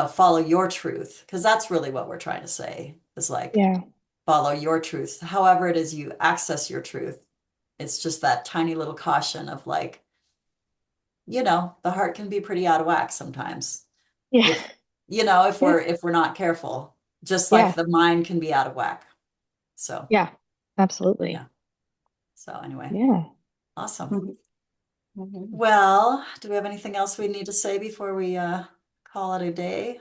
[SPEAKER 1] follow your truth, because that's really what we're trying to say, is like
[SPEAKER 4] Yeah.
[SPEAKER 1] follow your truth. However it is you access your truth, it's just that tiny little caution of like, the heart can be pretty out of whack sometimes.
[SPEAKER 4] Yeah.
[SPEAKER 1] If if
[SPEAKER 4] Yeah.
[SPEAKER 1] we're not careful, just like
[SPEAKER 4] Yeah.
[SPEAKER 1] the mind can be out of whack. So
[SPEAKER 4] Yeah.
[SPEAKER 1] yeah.
[SPEAKER 4] Absolutely.
[SPEAKER 1] So anyway,
[SPEAKER 4] Yeah.
[SPEAKER 1] awesome.
[SPEAKER 2] Mhm. Mhm.
[SPEAKER 1] Well, do we have anything else we need to say before we call it a day?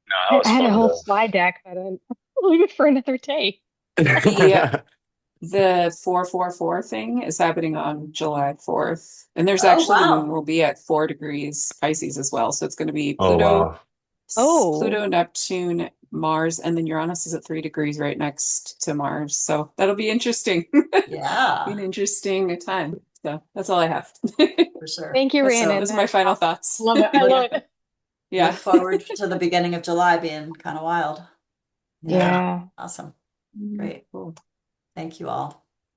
[SPEAKER 3] No, that
[SPEAKER 4] I
[SPEAKER 3] was
[SPEAKER 4] had a
[SPEAKER 3] fun
[SPEAKER 4] whole
[SPEAKER 3] though.
[SPEAKER 4] slide deck, but I'll leave it for another day.
[SPEAKER 2] The the 444 thing is happening on July 4th. And there's
[SPEAKER 1] Oh,
[SPEAKER 2] actually the moon
[SPEAKER 1] wow.
[SPEAKER 2] will be at 4 degrees Pisces as well. So it's going to be
[SPEAKER 3] Oh
[SPEAKER 2] Pluto,
[SPEAKER 3] wow.
[SPEAKER 4] Oh,
[SPEAKER 2] Pluto, Neptune, Mars, and then Uranus is at 3 degrees right next to Mars. So that'll be interesting. Be an
[SPEAKER 1] Yeah,
[SPEAKER 2] interesting time. So that's all I have.
[SPEAKER 1] for sure.
[SPEAKER 4] thank you,
[SPEAKER 2] That's
[SPEAKER 1] So
[SPEAKER 4] Rhiannon.
[SPEAKER 2] those are my
[SPEAKER 4] That's
[SPEAKER 2] final
[SPEAKER 4] awesome.
[SPEAKER 2] thoughts.
[SPEAKER 4] Love it. I
[SPEAKER 1] look
[SPEAKER 4] love it.
[SPEAKER 2] Yeah.
[SPEAKER 1] look forward to the beginning of July being kind of wild. Yeah,
[SPEAKER 3] Yeah.
[SPEAKER 4] Yeah.
[SPEAKER 1] awesome.
[SPEAKER 2] Mm,
[SPEAKER 1] Great.
[SPEAKER 2] cool.
[SPEAKER 1] Thank you all.